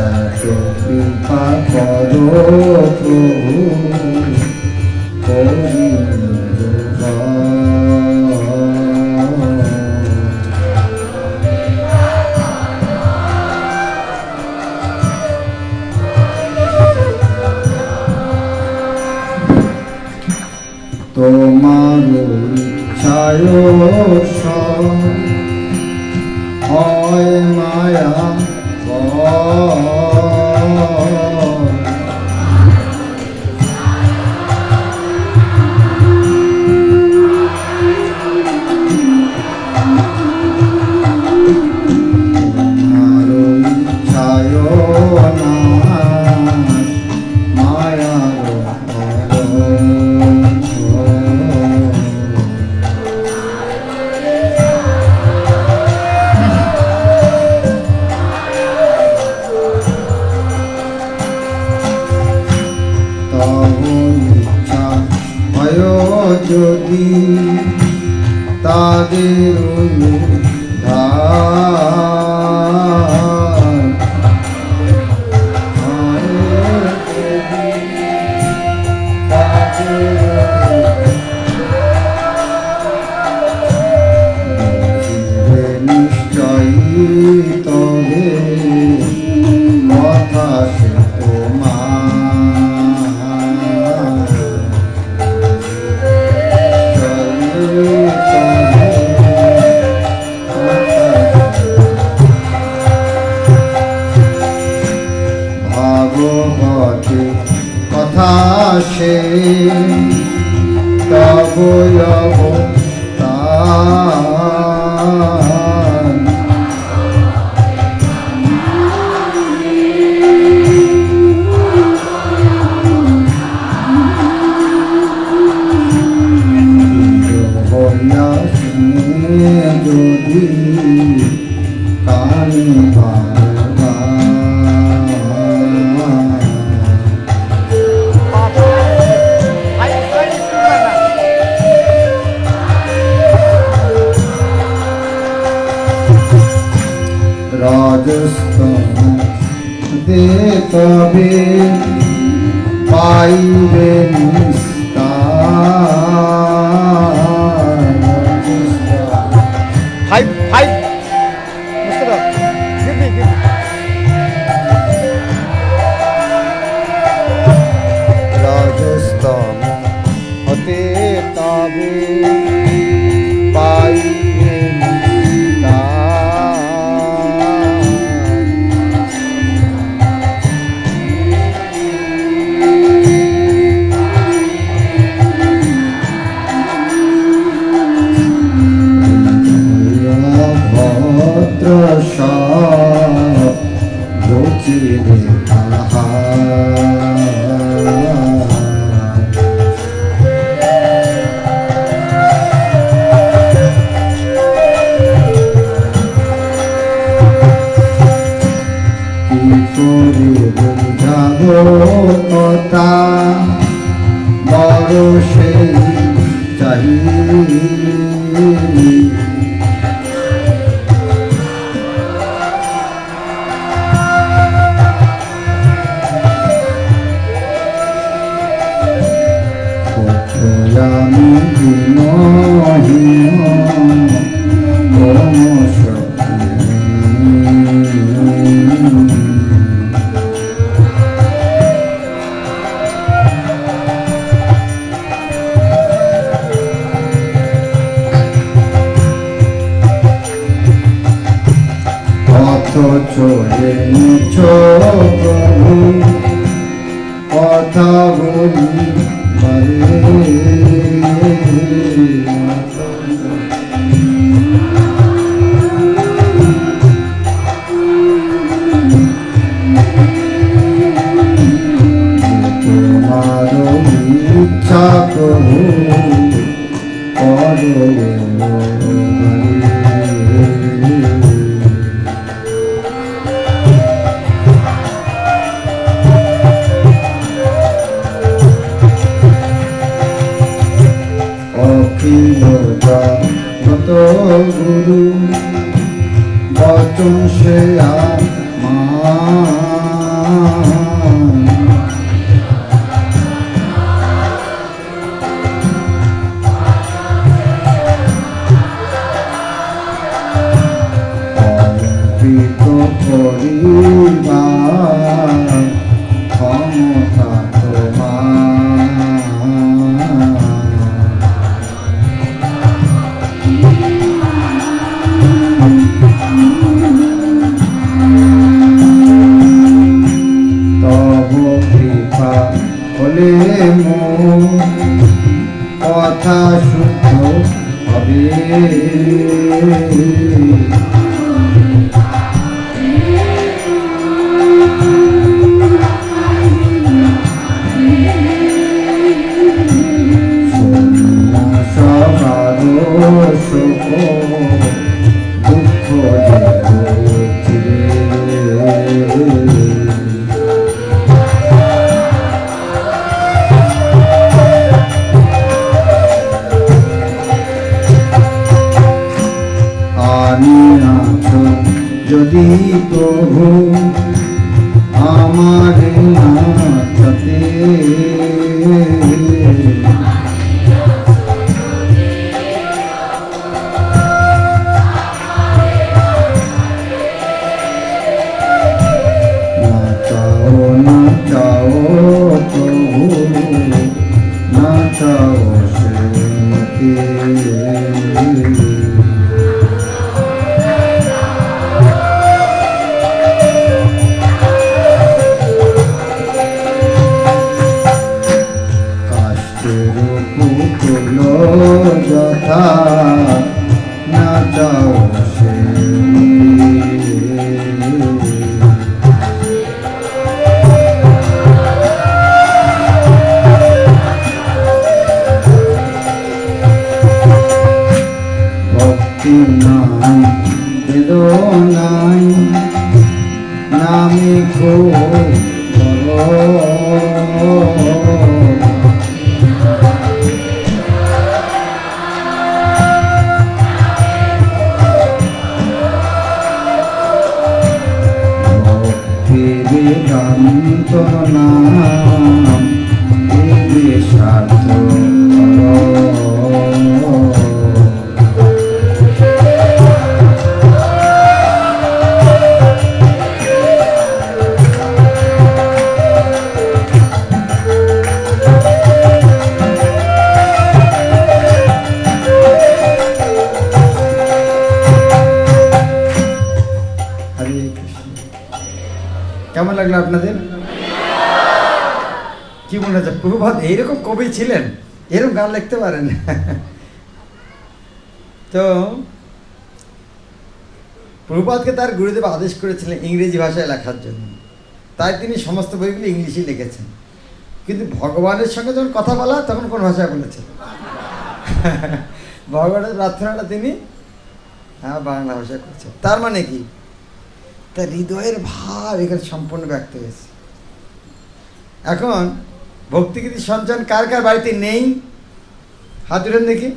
এত কৃপা করো প্রভু করি তোমার ইচ্ছায় হয় মায়া তোমার ইচ্ছায় মায়া ইচ্ছা হয় যদি তাদের নিশ্চয়ই তবে কথা সে ভাগবতে কথা সে তব অবতার, পাইবে নিস্তার। ফাইভ ফাইভ রাজস্থান হতে তবে পাইবে ভদ্র সব রচিবে কথা বড় সেই চাই আমি দিনহীন অথচ এনেছ প্রভু কথা বলি তোমার ইচ্ছা প্রভু করো গুরু বচন সে অমৃত পরিবার ক্ষমতা হলে কথা শুদ্ধ হবে সবার শোক দুঃখ যদি প্রভু আমার নাচতে নাচাও নাচাও প্রভু নাচাও শ্রীমতী সাধু কেমন লাগলো আপনাদের? কি মনে হচ্ছে প্রভুপাদ এইরকম কবি ছিলেন, এরকম গান লিখতে পারেন? তো প্রভুপাদকে তার গুরুদেব আদেশ করেছিলেন ইংরেজি ভাষায় লেখার জন্য, তাই তিনি সমস্ত বইগুলি ইংলিশে লিখেছেন। কিন্তু ভগবানের সঙ্গে যখন কথা বলা তখন কোন ভাষায় বলেছেন? ভগবানের প্রার্থনাটা তিনি বাংলা ভাষায় করছেন। তার মানে কি? তার হৃদয়ের ভাব এখানে সম্পূর্ণ ব্যক্ত হয়েছে। এখন ভক্তিগীতি সঞ্চান কার কার বাড়িতে নেই? হাত উঠান দেখি।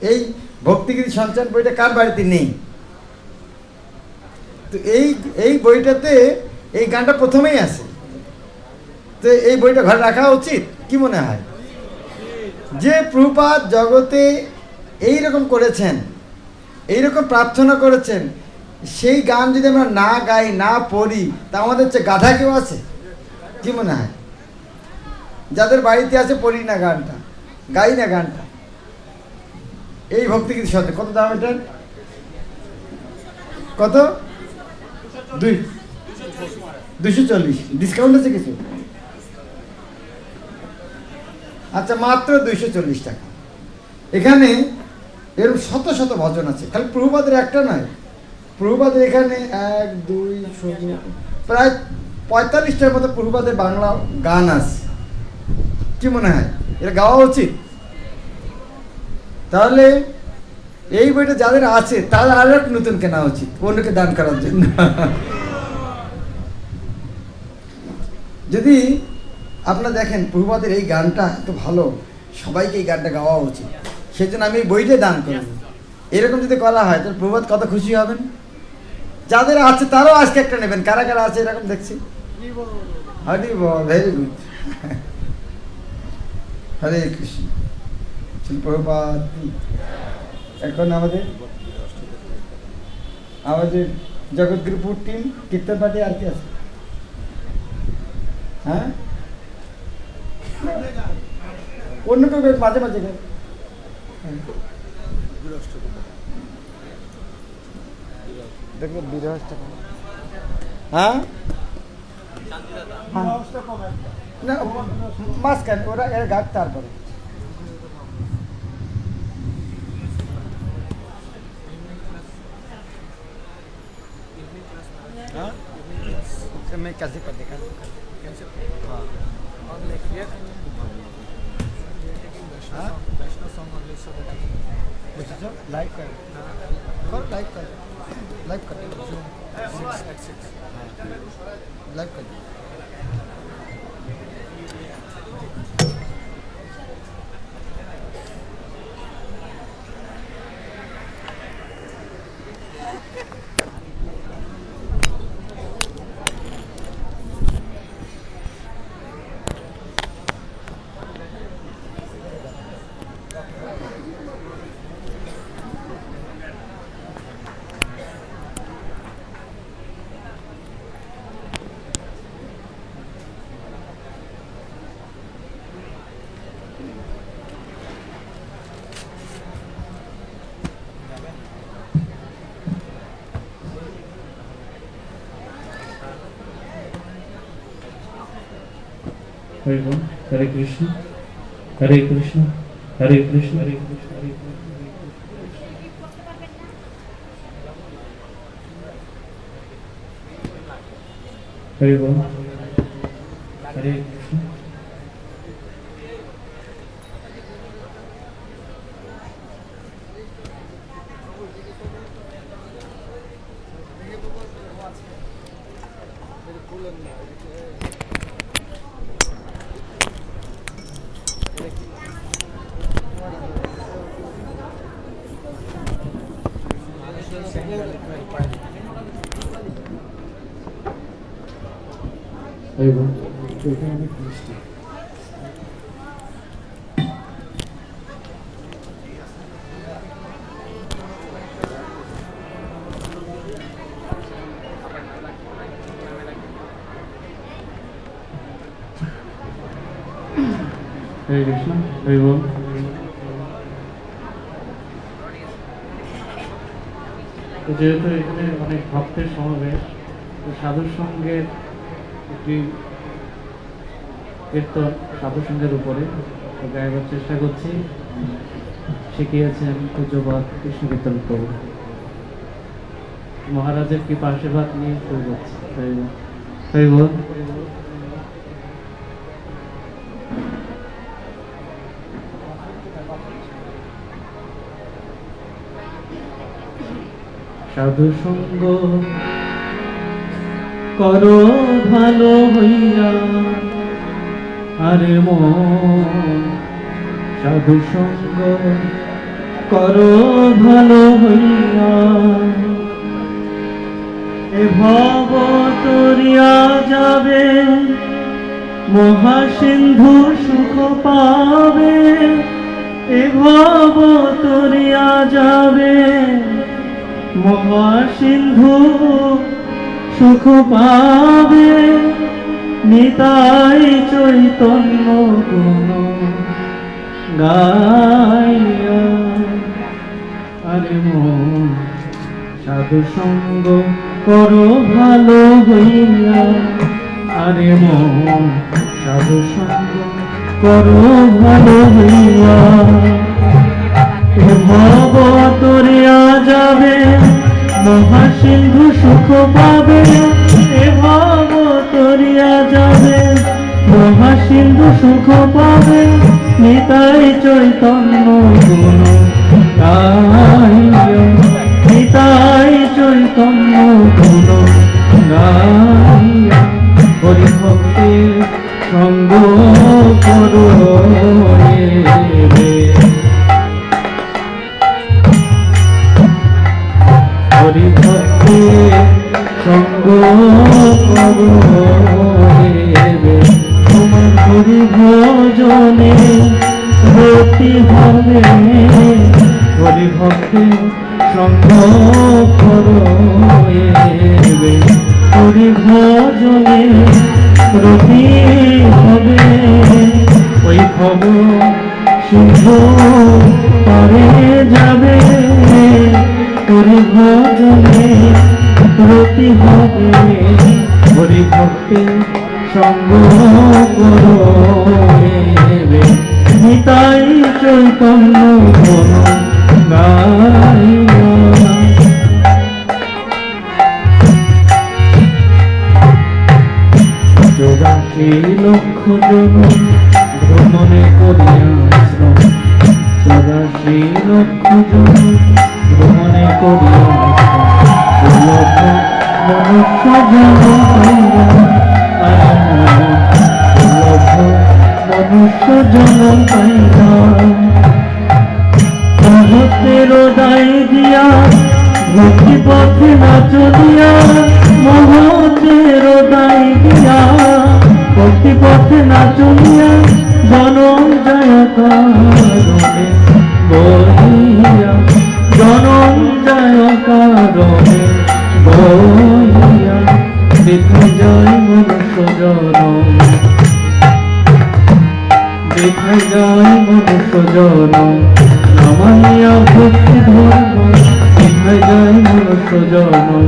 এই ভক্তিগীতি সঞ্চান বইটা কার বাড়িতে নেই? তো এই বইটাতে এই গানটা প্রথমেই আছে। তো এই বইটা ঘরে রাখা উচিত, কি মনে হয়? যে প্রভুপাদ জগতে এইরকম করেছেন, এইরকম প্রার্থনা করেছেন, সেই গান যদি আমরা না গাই, না পড়ি, তা আমাদের চেয়ে গাধা কেউ আছে? কি মনে হয়? যাদের বাড়িতে আছে পড়ি না গানটা, গাই না গানটা। এই ভক্তিগীতি সাথে কত দাম এটার? কত? 240। ডিসকাউন্ট আছে কিছু? আচ্ছা, মাত্র 240 টাকা। এখানে এরকম শত শত ভজন আছে, খালি প্রভুপাদের একটা নয়। প্রভুপাদের এখানে 1 2 প্রায় 45টার মতো প্রভুপাদের বাংলা গান আছে। কি মনে হয় এটা গাওয়া উচিত? তাহলে এই বইটা যাদের আছে তাদের আরো একটা নতুন কেনা উচিত, অন্যকে দান করার জন্য। যদি আপনারা দেখেন প্রভুপাদের এই গানটা এত ভালো, সবাইকে এই গানটা গাওয়া উচিত, সেই জন্য আমি এই বইটাই দান করব। এরকম যদি করা হয় তাহলে প্রভুপাদ কত খুশি হবেন। যাদের আছে তারাও আজকে একটা নেবেন। কারা কারা আছে এরকম দেখছি? হরি বল, ভেরি গুড। হরে কৃষ্ণ। প্রভুপাদ। এখন আমাদের জগৎগুরুপুর টিম কীর্তন পার্টি আর কি আছে? হ্যাঁ, অন্য কেউ মাঝে মাঝে দেখবেন বিরহটা। হ্যাঁ, না মাঝখানে ওরা এর গাছ, তারপরে मैं कैसे कर देखा लाइक कर लाइक कर लाइक कर लाइक कर। Hare Ram, Hare Krishna, Hare Krishna, Hare Krishna, Hare Krishna, Hare Krishna. Hare Ram, Hare Krishna. Hare Ram, Hare Krishna. হরে কৃষ্ণ, হরি বল। তো যেহেতু এখানে অনেক ভক্তের সমাবেশ, তো সাধুর সঙ্গের একটি কীর্তন সাধুর সঙ্গের উপরে তো গাইবার চেষ্টা করছি। শিখিয়েছেন পূজ্যপাদ কৃষ্ণ কীর্তন প্রভু। মহারাজের কৃপা আশীর্বাদ নিয়ে শুরু করছি। হরি বল। সাধু সঙ্গ করো ভালো হইয়া, আরে মন সাধু সঙ্গ করো ভালো হইয়া, এ ভব তরিয়া যাবে, মহাসিন্ধু সুখ পাবে, এ ভব তরিয়া যাবে, মহাসিন্ধু সুখ পাবে, নিতাই চৈতন্য গুণ গাইয়া, আরে মন সাধু সঙ্গ করো ভালো হইয়া, আরে মন সাধু সঙ্গ করো ভালো হইয়া, ভব তরিয়া যাবে, মহাসিন্ধু সুখ পাবে, এ ভব তরিয়া যাবে, মহাসিন্ধু সুখ পাবে, নিতাই চৈতন্য গুণ গাইয়া, নিতাই চৈতন্য গুণ গাইয়া, হরি ভক্তের সঙ্গ করো রে, হরি ভক্তের সঙ্গ করো রে, তোমার হরি ভজনে রতি হবে, হরি ভক্তের সঙ্গ করো রে, হরি ভজনে রতি হবে, ওই ভব সিন্ধু পারে যাবে, হরি ভজনে রতি হবে, হরি ভক্তের সঙ্গ করো রে, নিতাই চৈতন্য গুণ গাইয়া, চৌরাশি লক্ষ জন ভ্রমণে করিয়া শ্রম, চৌরাশি লক্ষ জন ভ্রমণে করিয়া দুর্লভ মনুষ্য জন্ম পাইয়া, দুর্লভ মনুষ্য জন্ম পাইয়া, মহতের দায় দিয়া ভক্তি পথে না চলিয়া, মহতের দায় দিয়া ভক্তি পথে না চলিয়া, জনম জয় কারণে বহিয়া, জনম জয় কারণে বহিয়া, দেখে যায় মনুষ্য জনম, দেখে যায় মনুষ্য জনম, নামাইয়া ভক্তি ধর্ম, দেখে যায় মনুষ্য জনম,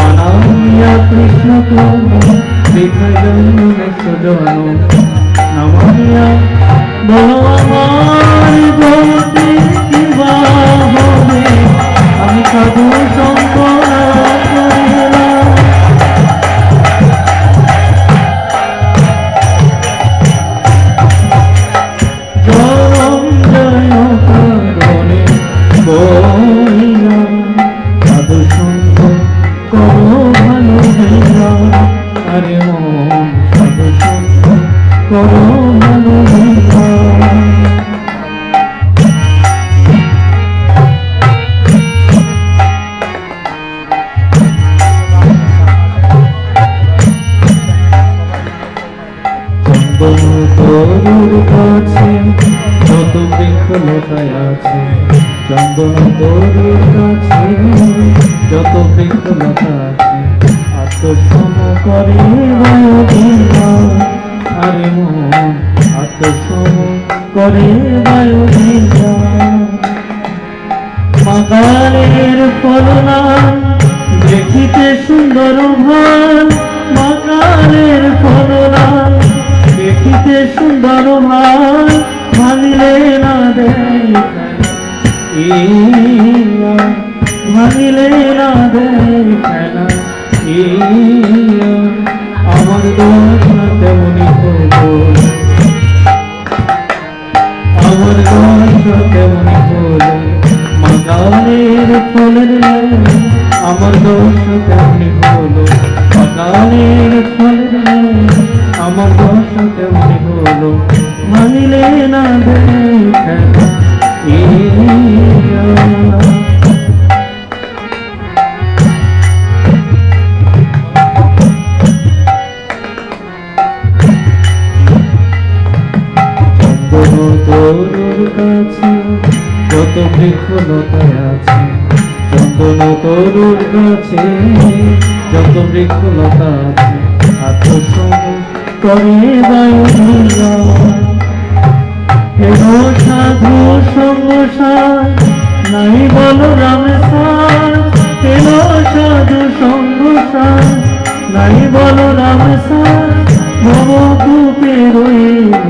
অনামিয়া কৃষ্ণ প্রেম, দেখে যায় মনুষ্য জনম, নামাইয়া বলো আমার গতি কিবা হবে, আমি সাধু সঙ্গ করিলাম, জনম জয় কারণে বইয়া, সাধু সঙ্গ করো ভালো হইয়া, আরে মন সাধু সঙ্গ করো ভালো হইয়া, তরুর কাছে যত বৃক্ষলতায় আছে, চন্দন তরুর কাছে যত বৃক্ষলতা আছে, আত্মসম করে বায়ু, আরে মন আত্মসম করে বায়ু ভিজা মাকালের ফলনান দেখিতে সুন্দর ভান মাকালের ফলনান দেখিতে সুন্দর ভান ভাঙিলে না দেয় ইয়া ভাঙিলে না দেয় খেলা ইয়া আমার দোষ না তেমনি হলো আমার দোষ তেমনি হলো মাকালের ফলের আমার দোষ তেমনি হলো মাকালের ফলের আমার দোষ তেমনি হলো মানিলে না দেখা তরুর কাছে যত বৃক্ষলতায় আছে চন্দন তরুর কাছে যত বৃক্ষলতা আছে আত্মসঙ্গ করে বায়ু হেন সাধু সঙ্গ সার নাই বলো রামে সার হেন সাধু সঙ্গ সার নাই বলো রামে সার ভবকূপে রইব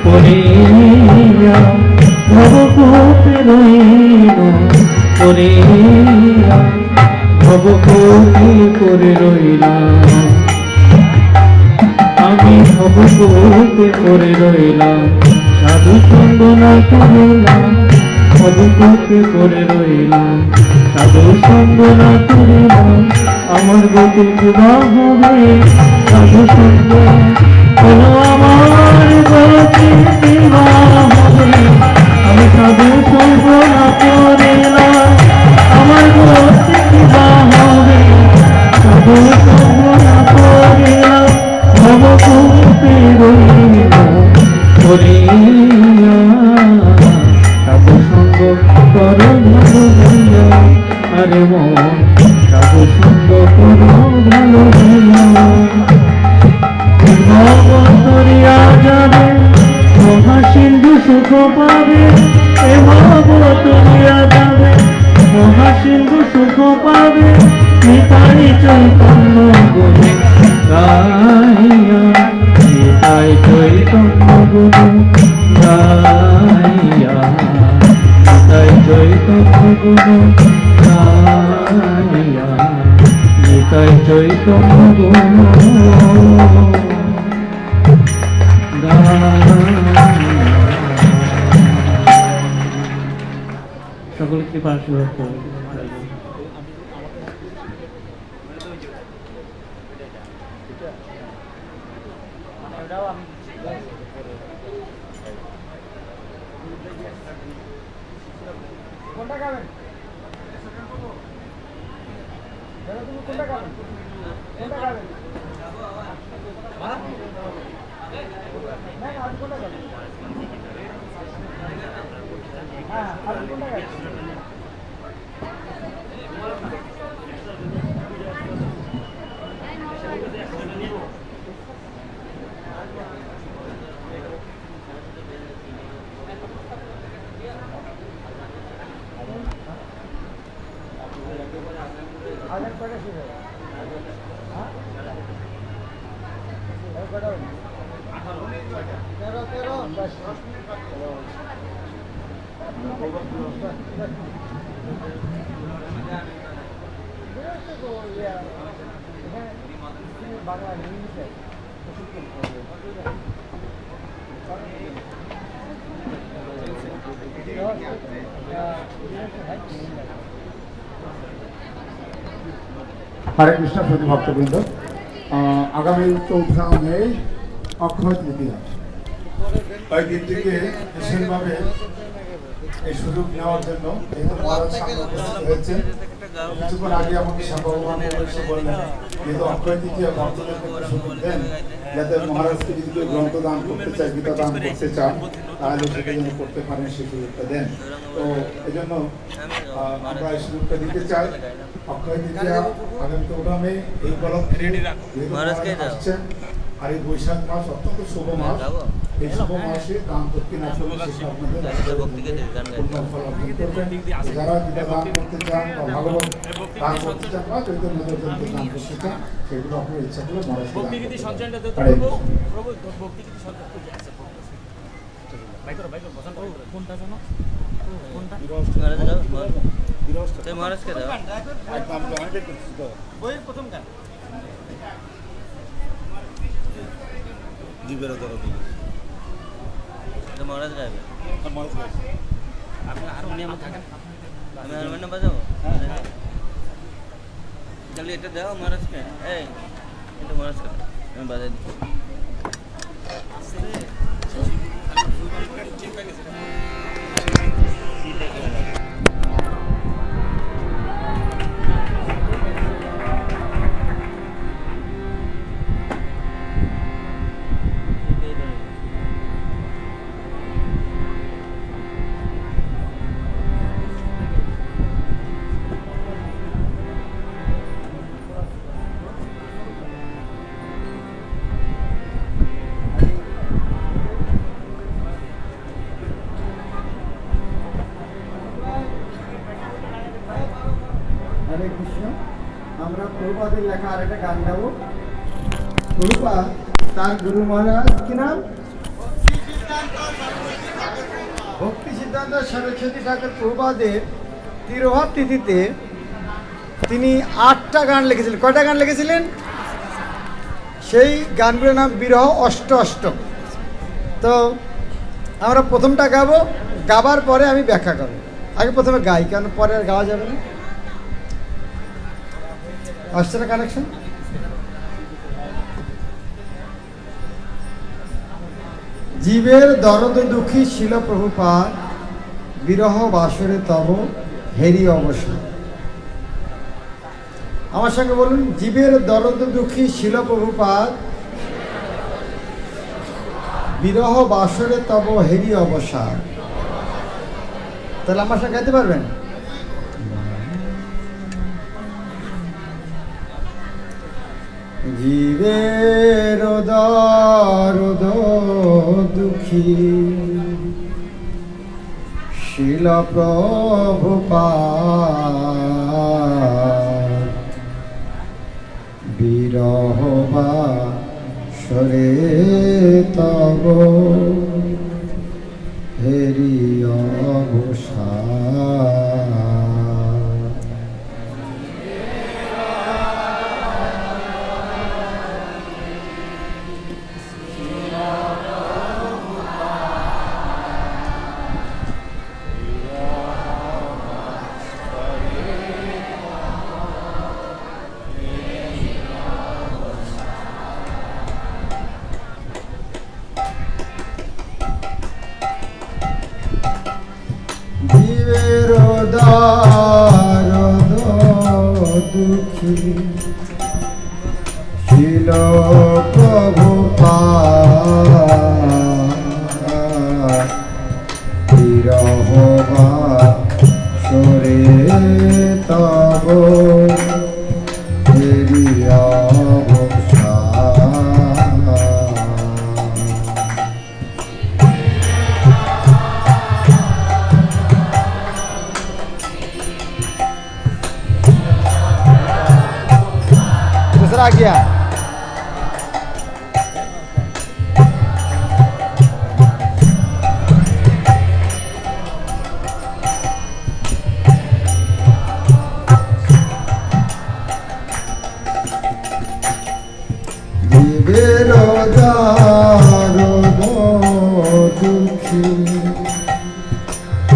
পরিয়া ভবকূপে রইল পরিয়া ভবকূপে করে রইলাম আমি ভবকূপে করে রইলাম সাধু সঙ্গ না করিলাম ভবকূপে করে রইলাম সাধু সঙ্গ না করিলাম আমার গতি বিবাহ হবে সাধু সঙ্গ হলো আমার গতি বিবাহ হবে আমি সাধু সঙ্গ না করিলাম আমার গতি বিবাহ হবে সাধু সঙ্গ না করিলাম ভবকূপে রইলাম করিয়া সাধু সঙ্গ করো ভালো হইয়া আরে মন সাধু সঙ্গ করো ভালো হইয়া ভবতরিয়া যাবে মহাসিন্ধু সুখ পাবে এ ভবতরিয়া যাবে মহাসিন্ধু সুখ পাবে নিতাই চৈতন্য গুণে গাইয়া নিতাই চৈতন্য গুণে গাইয়া নিতাই চৈতন্য গুণে গাইয়া নিতাই চৈতন্য গুণ সকলকে পার্শ্ববর্তী করবে কোনটা খাবেন? তুমি কোনটা খাবেন? কোনটা খাবেন? না আপনি কোনটা খাবেন? হ্যাঁ আপনি কোনটা খাবেন? হাজার টাকা ছিল হ্যাঁ 13 বাংলা ইংলিশে হরে কৃষ্ণ সতী ভক্তবৃন্দ, আগামী 4 মে অক্ষয় তৃতীয়া। ওই দিনটিকে বিশেষভাবে এই সুযোগ নেওয়ার জন্য মহারাজ সামনে উপস্থিত হয়েছেন। কিছুক্ষণ আগে আমাকে ভগবান বললেন যেহেতু অক্ষয় তৃতীয়া ভক্তদেরকে সুযোগ দেন, যাতে মহারাজকে যদি কেউ গ্রন্থ দান করতে চায়, গীতা দান করতে চান, তাহলে সেটা যেন করতে পারেন, সেই সুযোগটা দেন। তো এই জন্য আমরা এই সুযোগটা দিতে চাই। অক্ষয় তৃতীয়া আগামী 14 মে এই উপলক্ষে আসছেন। আর এই বৈশাখ মাস অত্যন্ত শুভ মাস, এই শুভ মাসে দান দক্ষিণ আসলে সেটা আপনাদের পূর্ণ ফল অর্জন করবেন। যারা যেটা দান করতে চান বা ভালোভাবে দান করতে চান বা যদি নজরজনকে দান করতে চান সেগুলো আপনার ইচ্ছা করলে মহারাজ ভক্তিগীতি সঞ্চয়টা তো হরে প্রভু কৃষ্ণ। প্রভু ভক্তিগীতি সঞ্চয় করতে আছে বাইক করো বসান কোনটা জানো কোনটা মহারাজকে দাও বইয়ের প্রথম গান মহারাজ গাইবে আপনি হারমোনিয়ামে থাকেন আমি হারমোনিয়াম বাজাবো তাহলে এটা দাও মহারাজকে এই এটা মহারাজকে দাও আমি বাজাই দিচ্ছি হরে কৃষ্ণ। আমরা প্রভুপাদের লেখা আর একটা গান গাবো। প্রভুপাদ তার গুরু মহারাজ কি নাম? ভক্তি সিদ্ধান্ত সরস্বতী ঠাকুর প্রভুপাদের তিরোভাব তিথিতে তিনি 8টা গান লিখেছিলেন। কয়টা গান লিখেছিলেন? সেই গানগুলোর নাম বিরহ অষ্ট অষ্টক। তো আমরা প্রথমটা গাবো, গাবার পরে আমি ব্যাখ্যা করবো। আগে প্রথমে গাই, কারণ পরে আর গাওয়া যাবে না। আসছে না কানেকশন? জীবের দরদ দুঃখী ছিল প্রভুপাদ, বিরহ বাসরে তব হেরি অবসান। আমার সঙ্গে বলুন, জীবের দরদ দুঃখী ছিল প্রভুপাদ, বিরহ বাসরে তব হেরি অবসান। তাহলে আমার সঙ্গে গাইতে পারবেন? জীবের দরদ দুঃখী শিল প্রভুপাদ, বিরহ বাসরে তব হেরি অবসান। জীবের দরদ দুঃখী ছিল প্রভুপাদ, বিরহ বাসরে তব হেরি অবসান। दूसरा गया। জীবের দরদ দুঃখী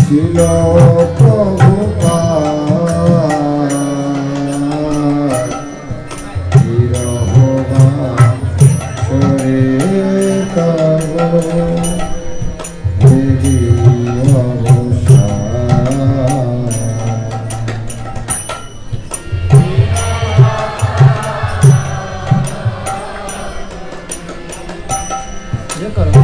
ছিল প্রভুপাদ, বিরহ বাসরে তব হেরি অবসান। ये करो।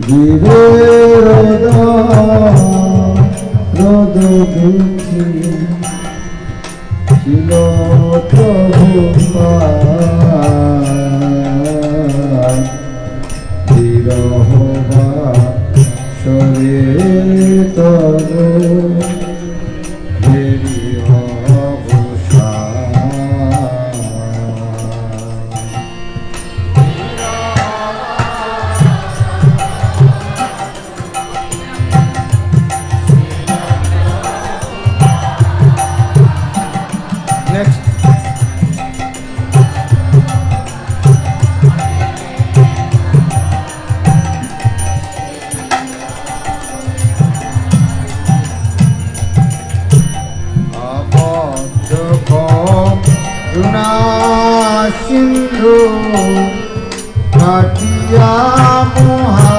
ধীরে রোদ দুঃখী ছিল প্রভু বিরহ সরে তরু Next. Sindhu Katiya Moha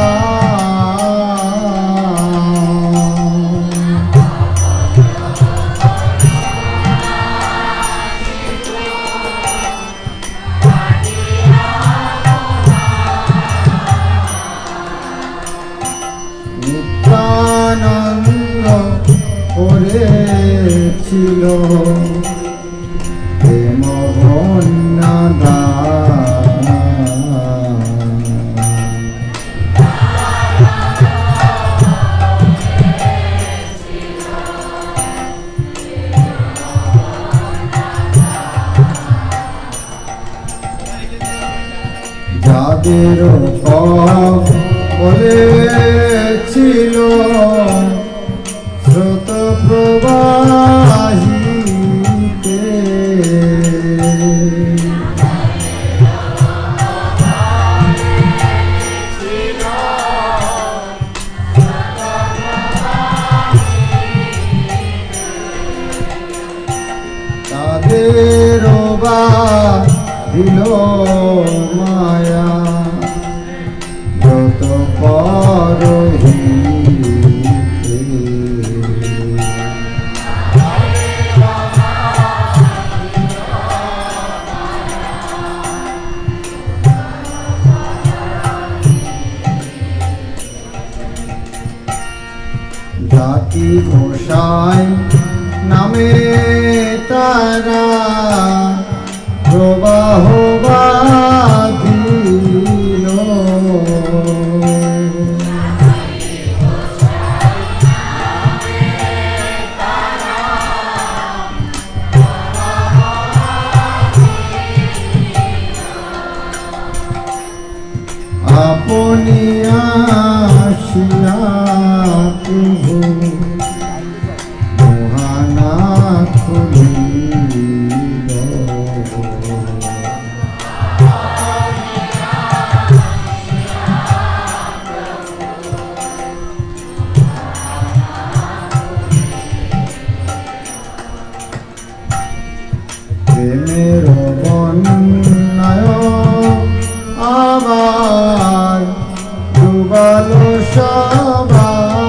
Nityananda করেছিল প্রেম বন্যা যাদের বলেছিল স্রোত প্রবাহিতে তাদের দিল মায়া যত পরহিতে জাতি গোসাই নামে তারা প্রবাহ বাঁধিল আপনি আসিয়া প্রভু মোহানা খুলিল প্রেমের বন্যায় আবার ডুবাল সবারে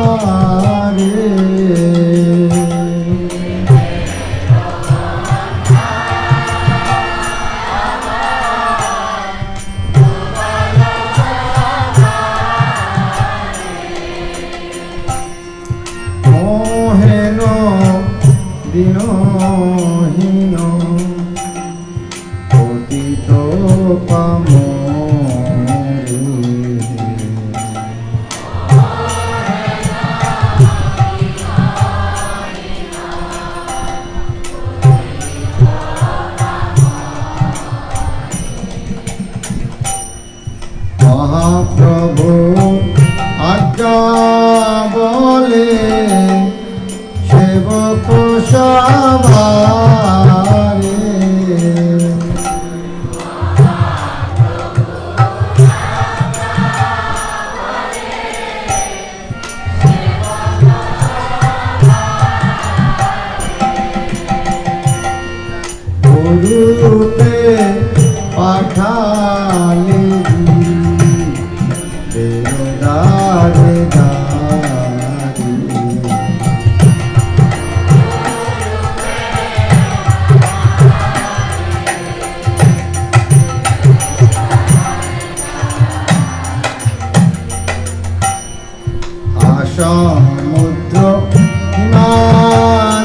মোহেন দিনহীন পতিত পামরে মহাপ্রভু আজ্ঞা বলে সেবক সবারে গুরুতে পাঠালে দেদারে দা সমুদ্র হিমাচল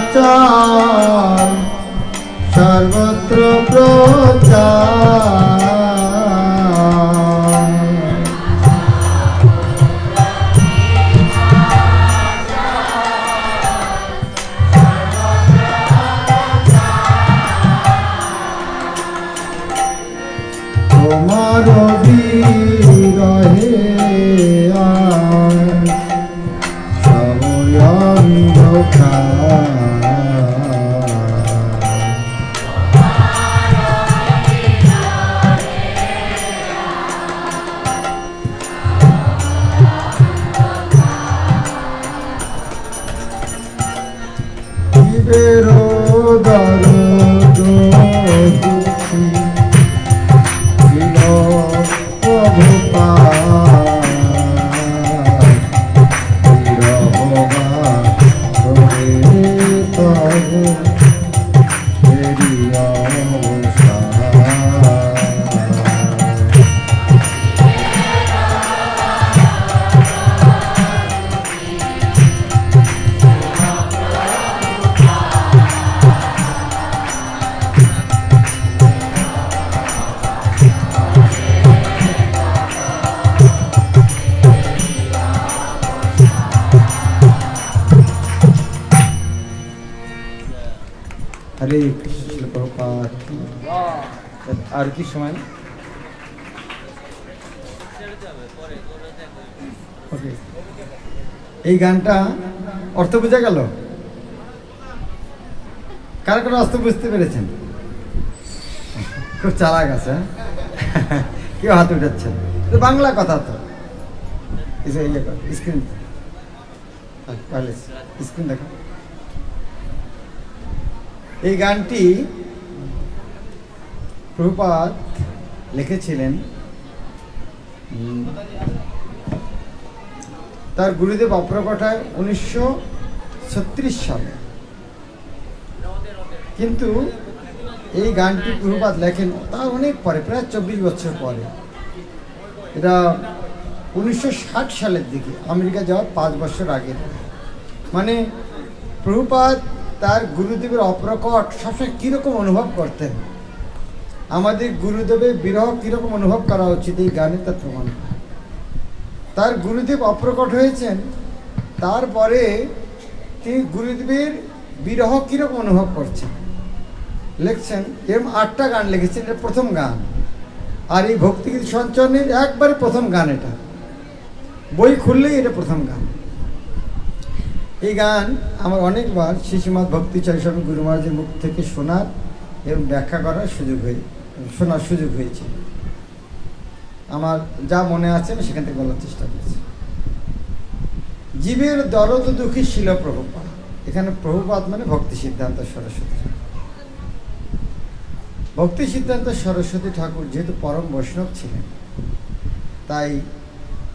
সর্বত্র প্রচার। তোমার বিরহে আর সময় অন্ধকার। জীবের দরদ দুঃখী ছিল প্রভুপাদ, বিরহবা করে তবু এরি অবসান। হরে কৃষ্ণ প্রভুপাদ কি। আর কি সময় ওকে, এই গানটা অর্থ বোঝা গেল? কার কার অর্থ বুঝতে পেরেছেন? খুব চালাক আছে, কেউ হাত উঠাচ্ছেন। বাংলা কথা তো স্ক্রিন স্ক্রিন দেখো। এই গানটি প্রভুপাদ লিখেছিলেন তার গুরুদেব অপ্রকটায় 1936 সালে। কিন্তু এই গানটি প্রভুপাদ লেখেন তার অনেক পরে, প্রায় 24 বছর পরে। এটা 1960 সালের দিকে, আমেরিকা যাওয়ার 5 বছর আগে। মানে প্রভুপাদ তার গুরুদেবের অপ্রকট সবসময় কীরকম অনুভব করতেন, আমাদের গুরুদেবের বিরহ কীরকম অনুভব করা উচিত এই গানে তার প্রমাণ। তার গুরুদেব অপ্রকট হয়েছেন, তারপরে তিনি গুরুদেবের বিরহ কীরকম অনুভব করছেন লিখছেন। এরকম 8টা গান লিখেছেন, এটা প্রথম গান। আর এই ভক্তিগীত সঞ্চরণের একবারে প্রথম গান, এটা বই খুললেই এটা প্রথম গান। এই গান আমার অনেকবার শ্রীশ্রীমৎ ভক্তি চৈতন্য গুরু মহারাজের মুখ থেকে শোনার এবং ব্যাখ্যা করার শোনার সুযোগ হয়েছে। আমার যা মনে আছে আমি সেখান থেকে বলার চেষ্টা করছি। জীবের দরদ দুঃখী ছিল প্রভুপাদ। এখানে প্রভুপাদ মানে ভক্তি সিদ্ধান্ত সরস্বতী। ভক্তি সিদ্ধান্ত সরস্বতী ঠাকুর যেহেতু পরম বৈষ্ণব ছিলেন, তাই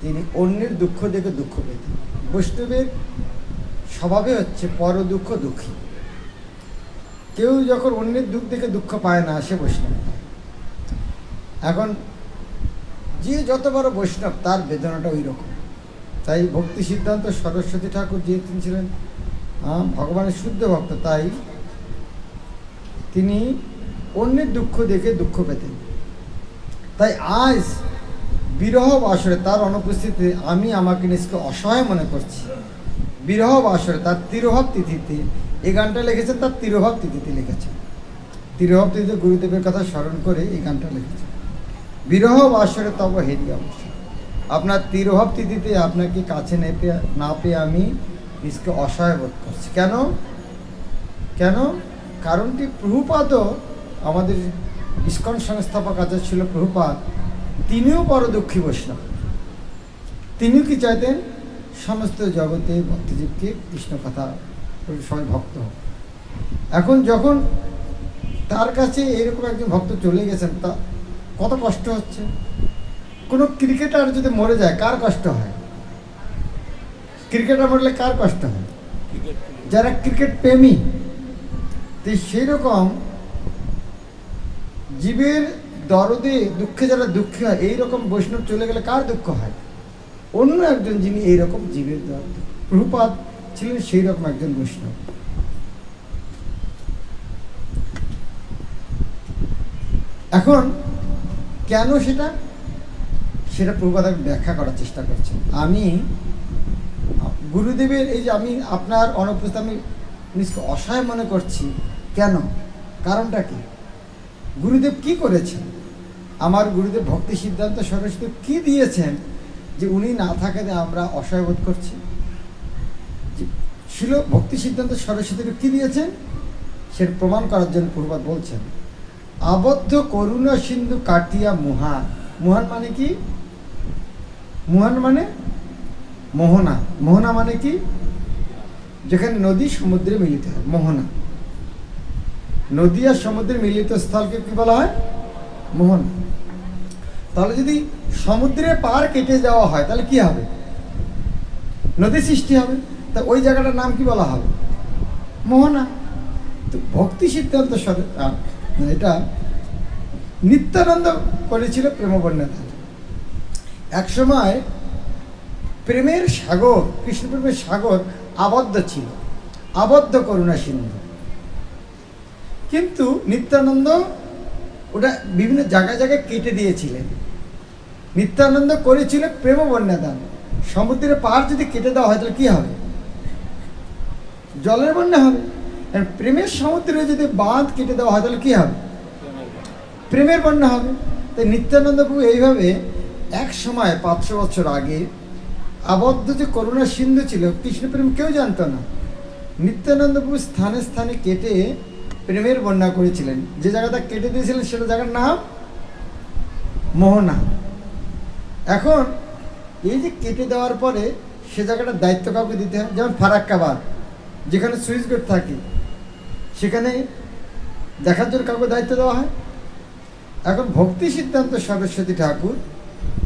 তিনি অন্যের দুঃখ দেখে দুঃখ পেতেন। বৈষ্ণবের স্বভাবে হচ্ছে পর দুঃখ দুঃখী। কেউ যখন অন্যের দুঃখ দেখে দুঃখ পায় না, সে বৈষ্ণব। এখন যে যত বড় বৈষ্ণব তার বেদনাটা ওই রকম। তাই ভক্তি সিদ্ধান্ত সরস্বতী ঠাকুর যে তিনি ছিলেন ভগবানের শুদ্ধ ভক্ত, তাই তিনি অন্যের দুঃখ দেখে দুঃখ পেতেন। তাই আজ বিরহ বাসরে তার অনুপস্থিতিতে আমি আমাকে নিজকে অসহায় মনে করছি। বিরহ বাসরে তার তিরোভাব তিথিতে এই গানটা লিখেছেন, তার তিরোভাব তিথিতে লিখেছেন। তিরোভাব তিথিতে গুরুদেবের কথা স্মরণ করে এই গানটা লিখেছেন। বিরহ বাসরে তব হেরি অবসর। আপনার তিরোভাব তিথিতে আপনাকে কাছে না পেয়ে আমি নিজকে অসহায় বোধ করছি। কেন? কারণটি প্রভুপাদও, আমাদের ইস্কন সংস্থাপক আচার্য ছিল প্রভুপাদ, তিনিও বড় দুঃখী বৈষ্ণব। তিনিও কি চাইতেন? সমস্ত জগতে ভক্তজীবকে কৃষ্ণ কথা সবাই ভক্ত হোক। এখন যখন তার কাছে এরকম একজন ভক্ত চলে গেছেন, তা কত কষ্ট হচ্ছে। কোনো ক্রিকেটার যদি মরে যায় কার কষ্ট হয়? ক্রিকেটার মরলে কার কষ্ট হয়? যারা ক্রিকেট প্রেমী। তো সেই রকম জীবের দরদে দুঃখে যারা দুঃখী হয়, এইরকম বৈষ্ণব চলে গেলে কার দুঃখ হয়? অন্য একজন যিনি এইরকম জীবের দরদ প্রভুপাদ ছিলেন সেই রকম একজন বৈষ্ণব। এখন কেন সেটা প্রভুপাদ ব্যাখ্যা করার চেষ্টা করছেন। আমি গুরুদেবের এই যে আমি আপনার অনুপস্থিত আমি নিজকে অসহায় মনে করছি, কেন, কারণটা কি? গুরুদেব কি করেছেন? আমার গুরুদেব ভক্তি সিদ্ধান্ত সরস্বতী কি দিয়েছেন যে উনি না থাকাতে আমরা অসহায় বোধ করছি? ছিল ভক্তি সিদ্ধান্ত সরস্বতীকে কি দিয়েছেন সেটা প্রমাণ করার জন্য প্রভুপাদ বলছেন, আবদ্ধ করুণা সিন্ধু কাটিয়া মুহান। মুহান মানে কি? মুহান মানে মোহনা। মোহনা মানে কি? যেখানে নদী সমুদ্রে মিলিত হয়, মোহনা। নদী আর সমুদ্রের মিলিত স্থলকে কি বলা হয়? মোহনা। তাহলে যদি সমুদ্রের পার কেটে যাওয়া হয় তাহলে কি হবে? নদী সৃষ্টি হবে। তা ওই জায়গাটার নাম কি বলা হবে? মোহনা। তো ভক্তি সিদ্ধান্ত এটা নিত্যানন্দ করেছিল প্রেমবর্ণনা। এক সময় প্রেমের সাগর, কৃষ্ণ প্রেমের সাগর আবদ্ধ ছিল, আবদ্ধ করুণা সিন্ধু। কিন্তু নিত্যানন্দ ওটা বিভিন্ন জায়গায় জায়গায় কেটে দিয়েছিলেন। নিত্যানন্দ করেছিল প্রেম বন্যাদান। সমুদ্রের পাড় যদি কেটে দেওয়া হয় তাহলে কি হবে? জলের বন্যা হবে। প্রেমের সমুদ্রে যদি বাঁধ কেটে দেওয়া হয় তাহলে কি হবে? প্রেমের বন্যা হবে। তাই নিত্যানন্দ প্রভু এইভাবে এক সময় 500 বছর আগে আবদ্ধ যে করুণা সিন্ধু ছিল, কৃষ্ণপ্রেম কেউ জানতো না। নিত্যানন্দ প্রভু স্থানে স্থানে কেটে প্রেমের বন্যা করেছিলেন। যে জায়গাটা কেটে দিয়েছিলেন সেটা জায়গার নাম মোহনা। এখন এই যে কেটে দেওয়ার পরে সে জায়গাটার দায়িত্ব কাউকে দিতে হয়। যেমন ফারাক্কাবাদ, যেখানে সুইচ গেট থাকে সেখানে দেখার জন্য কাউকে দায়িত্ব দেওয়া হয়। এখন ভক্তি সিদ্ধান্ত সরস্বতী ঠাকুর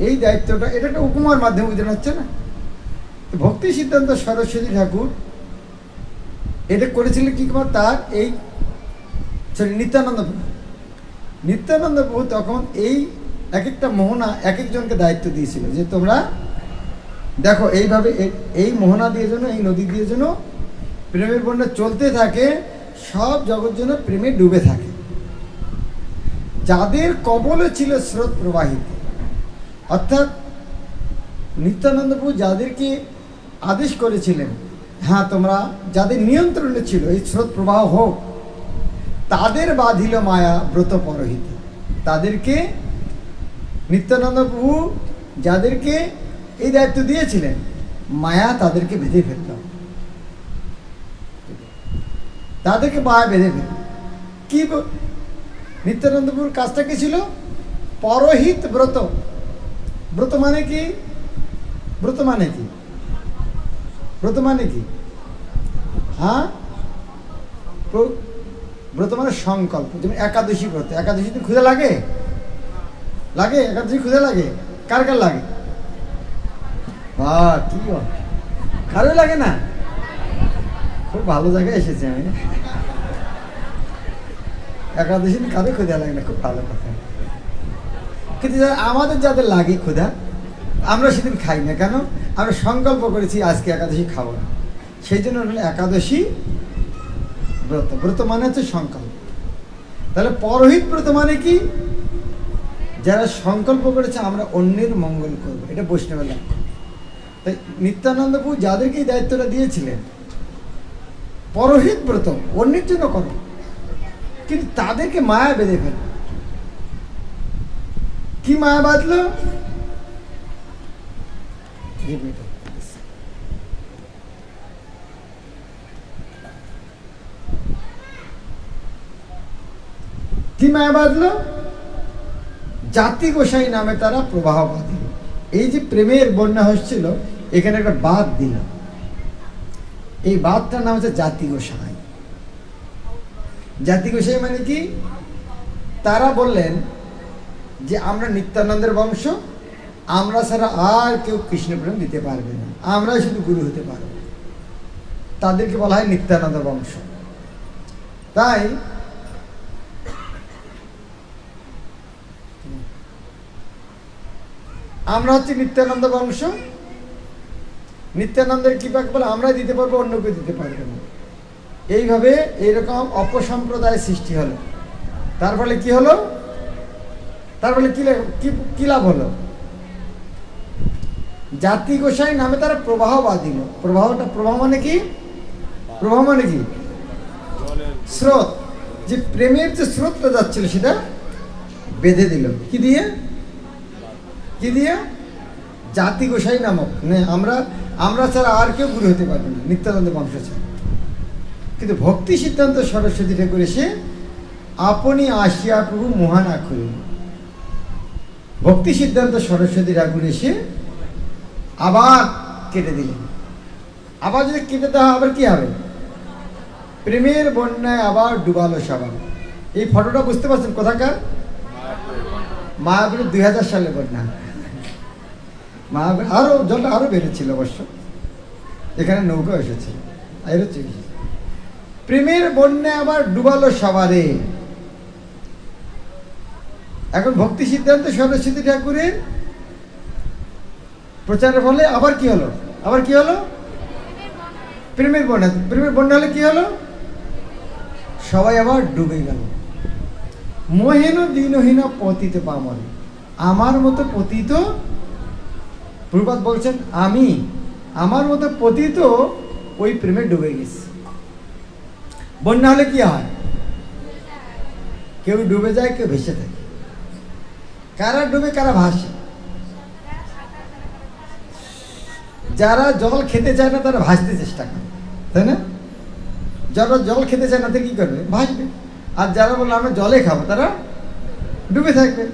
এই দায়িত্বটা, এটা একটা উপমার মাধ্যমে বোঝানো হচ্ছে না? ভক্তি সিদ্ধান্ত সরস্বতী ঠাকুর এটা করেছিলেন কি? তার এই নিত্যানন্দ প্রভু, নিত্যানন্দ প্রভু তখন এই এক একটা মোহনা এক একজনকে দায়িত্ব দিয়েছিল যে তোমরা দেখো এইভাবে এই মোহনা দিয়ে যেন, এই নদী দিয়ে যেন প্রেমের বন্যা চলতে থাকে, সব জগৎ যেন প্রেমে ডুবে থাকে। যাদের কবলে ছিল স্রোত প্রবাহিত, অর্থাৎ নিত্যানন্দ প্রভু যাদেরকে আদেশ করেছিলেন, হ্যাঁ তোমরা যাদের নিয়ন্ত্রণে ছিল এই স্রোত প্রবাহ হোক, তাদের বাঁধিল মায়া ব্রত পরহিত। তাদেরকে নিত্যানন্দ প্রভু যাদেরকে এই দায়িত্ব দিয়েছিলেন, মায়া তাদেরকে বেঁধে ফেলল, তাদেরকে মায়া বেঁধে ফেলল। কি নিত্যানন্দ প্রভুর কাজটা কি ছিল? পরহিত ব্রত। ব্রত মানে কি? ব্রত মানে কি? ব্রত মানে কি? হ্যাঁ, ব্রত মানে সংকল্প। যেমন একাদশী ব্রত, একাদশীতে ক্ষুধা লাগে? লাগে? একাদশী ক্ষুধা লাগে? কার কার লাগে? বাহ, কি কারো লাগে না? খুব ভালো জায়গায় এসেছে আমি। একাদশী কারো ক্ষুধা লাগে না, খুব ভালো কথা। কিন্তু আমাদের যাদের লাগে ক্ষুধা, আমরা সেদিন খাই না কেন? আমরা সংকল্প করেছি আজকে একাদশী খাবো না, সেই জন্য হলো একাদশী ব্রত। ব্রত মানে হচ্ছে সংকল্প। তাহলে পরহিত ব্রত মানে কি? যারা সংকল্প করেছে আমরা অন্যের মঙ্গল করব, এটা বৈষ্ণবের লক্ষ্য। তাই নিত্যানন্দ প্রভু যাদেরকে এই দায়িত্বটা দিয়েছিলেন, পরহিত ব্রত অন্যের জন্য করো, কিন্তু তাদেরকে মায়া বেঁধে ফেল। কি মায়া বাঁধলো? কি মায়া বাঁধলো? জাতি গোসাই নামে তারা প্রবাহ বাঁধিল। এই যে প্রেমের বন্যা হচ্ছিল, এখানে একটা বাঁধ দিল। এই বাঁধটার নাম হচ্ছে জাতি গোসাই। জাতি গোসাই মানে কি? তারা বললেন যে আমরা নিত্যানন্দের বংশ, আমরা ছাড়া আর কেউ কৃষ্ণপ্রেম দিতে পারবে না, আমরাই শুধু গুরু হতে পারব। তাদেরকে বলা হয় নিত্যানন্দ বংশ। তাই আমরা হচ্ছে নিত্যানন্দ বংশ, নিত্যানন্দের কৃপাকে বলে আমরা দিতে পারবো, অন্য কেউ দিতে পারবে না। এইভাবে এইরকম অপসম্প্রদায় সৃষ্টি হলো। তার ফলে কি হলো? তার ফলে কি লাভ হলো? জাতি গোসাই নামে তারা প্রবাহ বাঁধিল। প্রবাহ মানে কি? প্রবাহ মানে কি? স্রোত। যে প্রেমের যে স্রোতটা যাচ্ছিল সেটা বেঁধে দিল। কি দিয়ে? কি দিয়ে? জাতি গোসাই নামক। আমরা ছাড়া আর কেউ গুরু হতে পারবে না, নিত্যানন্দ বংশ ছাড়া। কিন্তু ভক্তি সিদ্ধান্ত সরস্বতী ঠাকুর এসে আপনি আসিয়া প্রভু মহান আখরিল। ভক্তি সিদ্ধান্ত সরস্বতী ঠাকুর এসে আবার কেটে দিলেন। আবার যদি কেটে দেওয়া আবার কি হবে? প্রেমের বন্যায় আবার ডুবালো সবার। এই ফটোটা বুঝতে পারছেন কোথাকার? মায়াপুরের 2000 সালে বন্যা। মায়াপুর জলটা আরো বেড়েছিল অবশ্য, এখানে নৌকা এসেছে। প্রেমের বন্যায় আবার ডুবালো সবারে। এখন ভক্তি সিদ্ধান্ত সরস্বতী ঠাকুরের প্রচারের ফলে আবার কি হলো? প্রেমের বন্যা। প্রেমের বন্যা হলে কি হলো? সবাই আবার ডুবে গেল। মোহেন দীনহীন পতিত পামরে। আমার মতো পতিত, প্রভুপাদ বলছেন আমার মতো পতিত ওই প্রেমে ডুবে গেছে। বন্যা হলে কি হয়? কেউ ডুবে যায়, কেউ ভেসে থাকে। কারা ডুবে, কারা ভাসে? যারা জল খেতে চায় না তারা ভাসতে চেষ্টা করে, তাই না? যারা জল খেতে চায় না তারা কি করবে? ভাসবে। আর যারা বললো আমরা জলে খাবো তারা ডুবে থাকবে।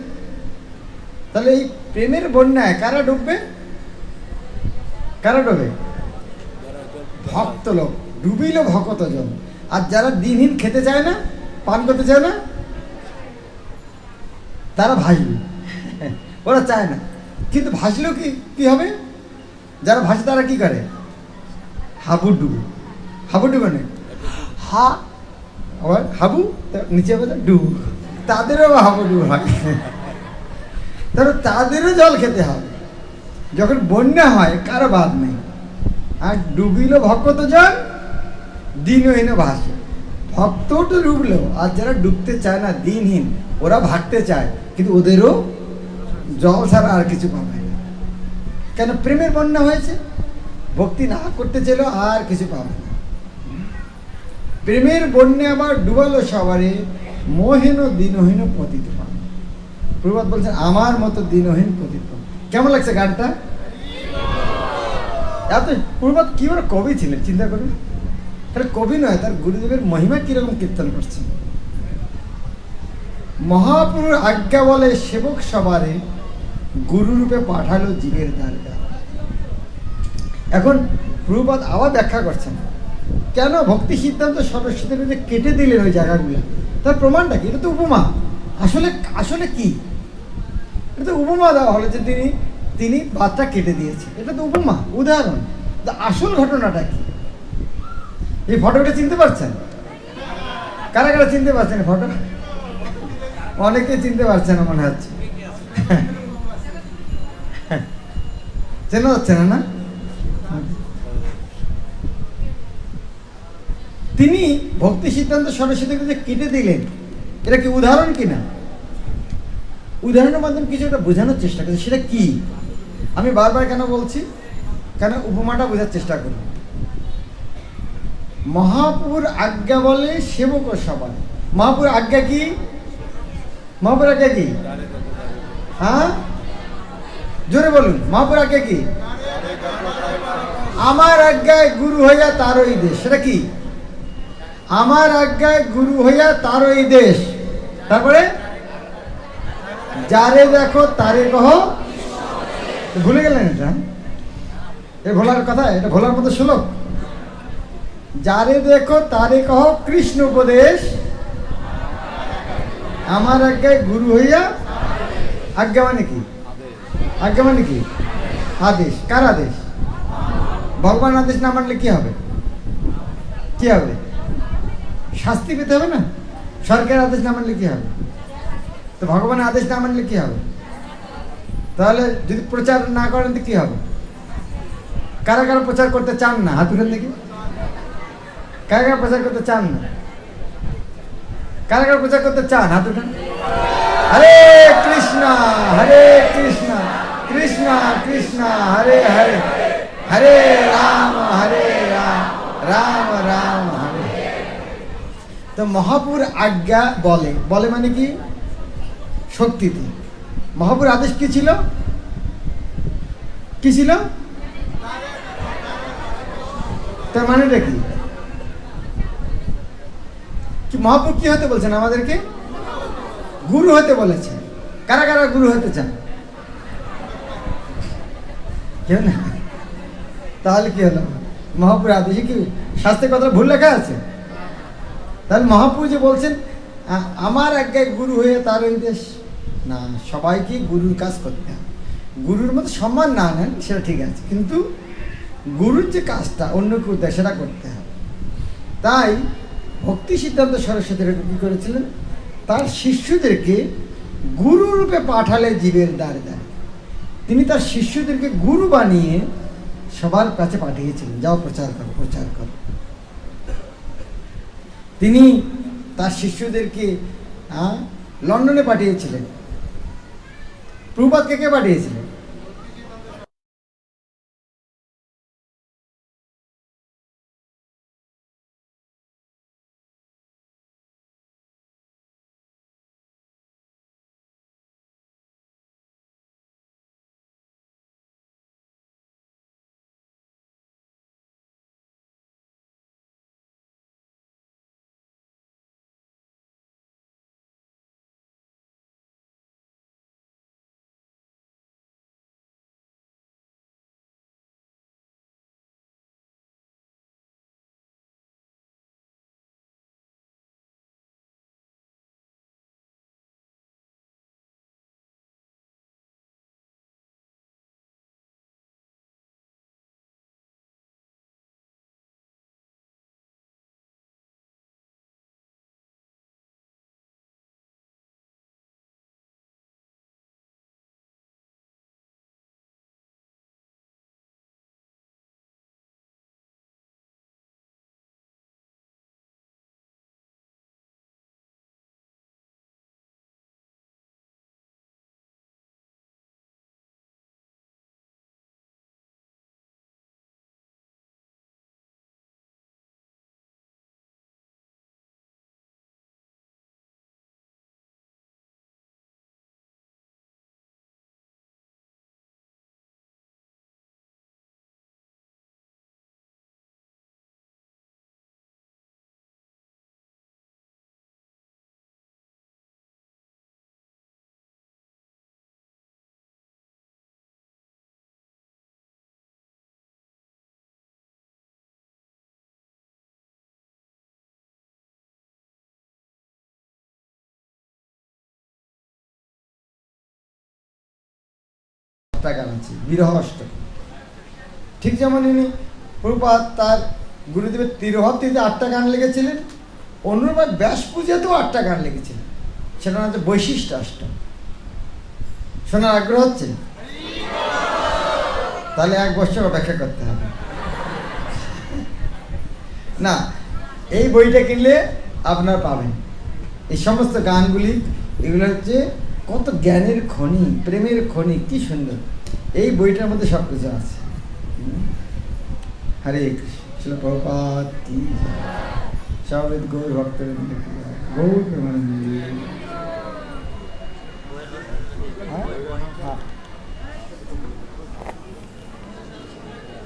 তাহলে এই প্রেমের বন্যায় কারা ডুববে? ভক্ত লোক। ডুবিল ভকত জন। আর যারা দিনহীন খেতে চায় না, পান করতে চায় না, তারা ভাসবে। ওরা চায় না, কিন্তু ভাসলেও কি হবে? যারা ভাসে তারা কি করে? হাবুর ডুবে নেই। আবার হাবু নিচে ডুবু, তাদেরও হাবুডুবু হয়। তাহলে তাদেরও জল খেতে হবে। যখন বন্যা হয় কারো বাদ নেই। আর ডুবিল ভক্ত জন দিনহীন ভাসে। ভক্ত তো ডুবলো, আর যারা ডুবতে চায় না, দিনহীন, ওরা ভাগতে চায়, কিন্তু ওদেরও জল ছাড়া আর কিছু পাবে না। কেন? প্রেমের বন্যা হয়েছে। ভক্তি না করতে চাইলেও আর কিছু পাবে না। প্রেমের বন্যা আবার ডুবালো সবারে, মোহেন দিনহীন পতিত পান। প্রভুপাদ বলছেন আমার মতো দিনহীন পতিত পান। কেমন লাগছে গানটা? এত প্রভুপাদ কি বড় কবি ছিলেন, চিন্তা করুন। তাহলে কবি নয়, তার গুরুদেবের মহিমা কিরকম কীর্তন করছেন। মহাপুরুর আজ্ঞা বলে সেবক সবারে, গুরুরূপে পাঠালো জীবের দ্বারকা। এখন প্রভুপাদ আবার ব্যাখ্যা করছেন কেন ভক্তি সিদ্ধান্ত সরস্বতী কেটে দিলেন ওই জায়গাগুলো। তার প্রমাণটা কি? এটা তো উপমা। আসলে কি? এটা তো উপমা দেওয়া হলো যে তিনি বাদটা কেটে দিয়েছেন। এটা তো উপমা, উদাহরণ। আসল ঘটনাটা কি? এই ফটোটা চিনতে পারছেন? কারা কারা চিনতে পারছেন ফটো? অনেকে চিনতে পারছেন না মনে হচ্ছে। চেনা যাচ্ছে না? তিনি ভক্তি সিদ্ধান্ত সরস্বতীকে যে কেটে দিলেন, এটা কি উদাহরণ কিনা? উদাহরণের মাধ্যমে কিছু একটা বোঝানোর চেষ্টা করছি। সেটা কি? আমি বারবার কেন বলছি? কেন উপমাটা বোঝার চেষ্টা করি। মহাপুর আজ্ঞা বলে সেবক সবার। মহাপুর আজ্ঞা কি? হ্যাঁ, জোরে বলুন। মহাপুর আজ্ঞা কি? আমার আজ্ঞায় গুরু হইয়া তারই দেশ। সেটা কি? আমার আজ্ঞায় গুরু হইয়া তারই দেশ। তারপরে যারে দেখো তারে কহ। ভুলে গেলেন এটা? এ ভোলার কথা, এটা ভোলার মতো শ্লোক। যারে দেখো তারে কহ কৃষ্ণ উপদেশ, আমার আজ্ঞায় গুরু হইয়া। আজ্ঞা মানে কি? আদেশ। কার আদেশ? ভগবান আদেশ না মানলে কি হবে? শাস্তি পেতে হবে না? সরকারের আদেশ না মানলে কি হবে? তো ভগবানের আদেশ না মানলে কি হবে? তাহলে যদি প্রচার না করেন তো কি হবে? কারা কারা প্রচার করতে চান না হাত উঠান দেখি। কারা কারা প্রচার করতে চান না? কারা কারা প্রচার করতে চান হাত উঠান। হরে কৃষ্ণ কৃষ্ণ কৃষ্ণ হরে হরে, হরে রাম রাম রাম হরে। তো মহাপুর আজ্ঞা বলে, বলে মানে কি? শক্তিতে। মহাপুর আদেশ কি ছিল? কি ছিল? তার মানেটা কি? কি মহাপুর কি হতে বলছেন আমাদেরকে? গুরু হতে বলেছে। কারা কারা গুরু হতে চান? কেউ না? তাহলে কি হলো? মহাপুর আদেশে কি শাস্ত্রের কথা ভুল লেখা আছে? তাহলে মহাপুর যে বলছেন আমার আজ্ঞায় গুরু হয়ে তার ওই দেশ না, সবাইকে গুরুর কাজ করতে হবে। গুরুর মতো সম্মান না নেন সেটা ঠিক আছে, কিন্তু গুরুর যে কাজটা অন্য কেউ দেয় সেটা করতে হবে। তাই ভক্তি সিদ্ধান্ত সরস্বতী কী করেছিলেন? তার শিষ্যদেরকে গুরু রূপে পাঠালে জীবের দ্বারে দ্বারে। তিনি তার শিষ্যদেরকে গুরু বানিয়ে সবার কাছে পাঠিয়েছিলেন, যাও প্রচার করো প্রচার করো। তিনি তার শিষ্যদেরকে লন্ডনে পাঠিয়েছিলেন। প্রভুপাদকে কে পাঠিয়েছিলেন? গান আছে বিরহ অষ্টক। ঠিক যেমন ইনি প্রভুপাদ তার গুরুদেবের তিরোহতিতে 8টা গান লিখেছিলেন, অনুরূপ ব্যাস পূজাতেও 8টা গান লিখেছিলেন। সেটা হচ্ছে বৈশিষ্ট্য অষ্টক। শোনার আগ্রহ হচ্ছে? তাহলে 1 বছর অপেক্ষা করতে হবে। না, এই বইটা কিনলে আপনারা পাবেন এই সমস্ত গানগুলি। এগুলো হচ্ছে কত জ্ঞানের খনি, প্রেমের খনি, কি সুন্দর। এই বইটার মধ্যে সব কিছু আছে। হরে কৃষ্ণ। শিল প্রভুপাদ কি, সবেদ গৌর ভক্তবৃন্দ, গৌর প্রেমানন্দ।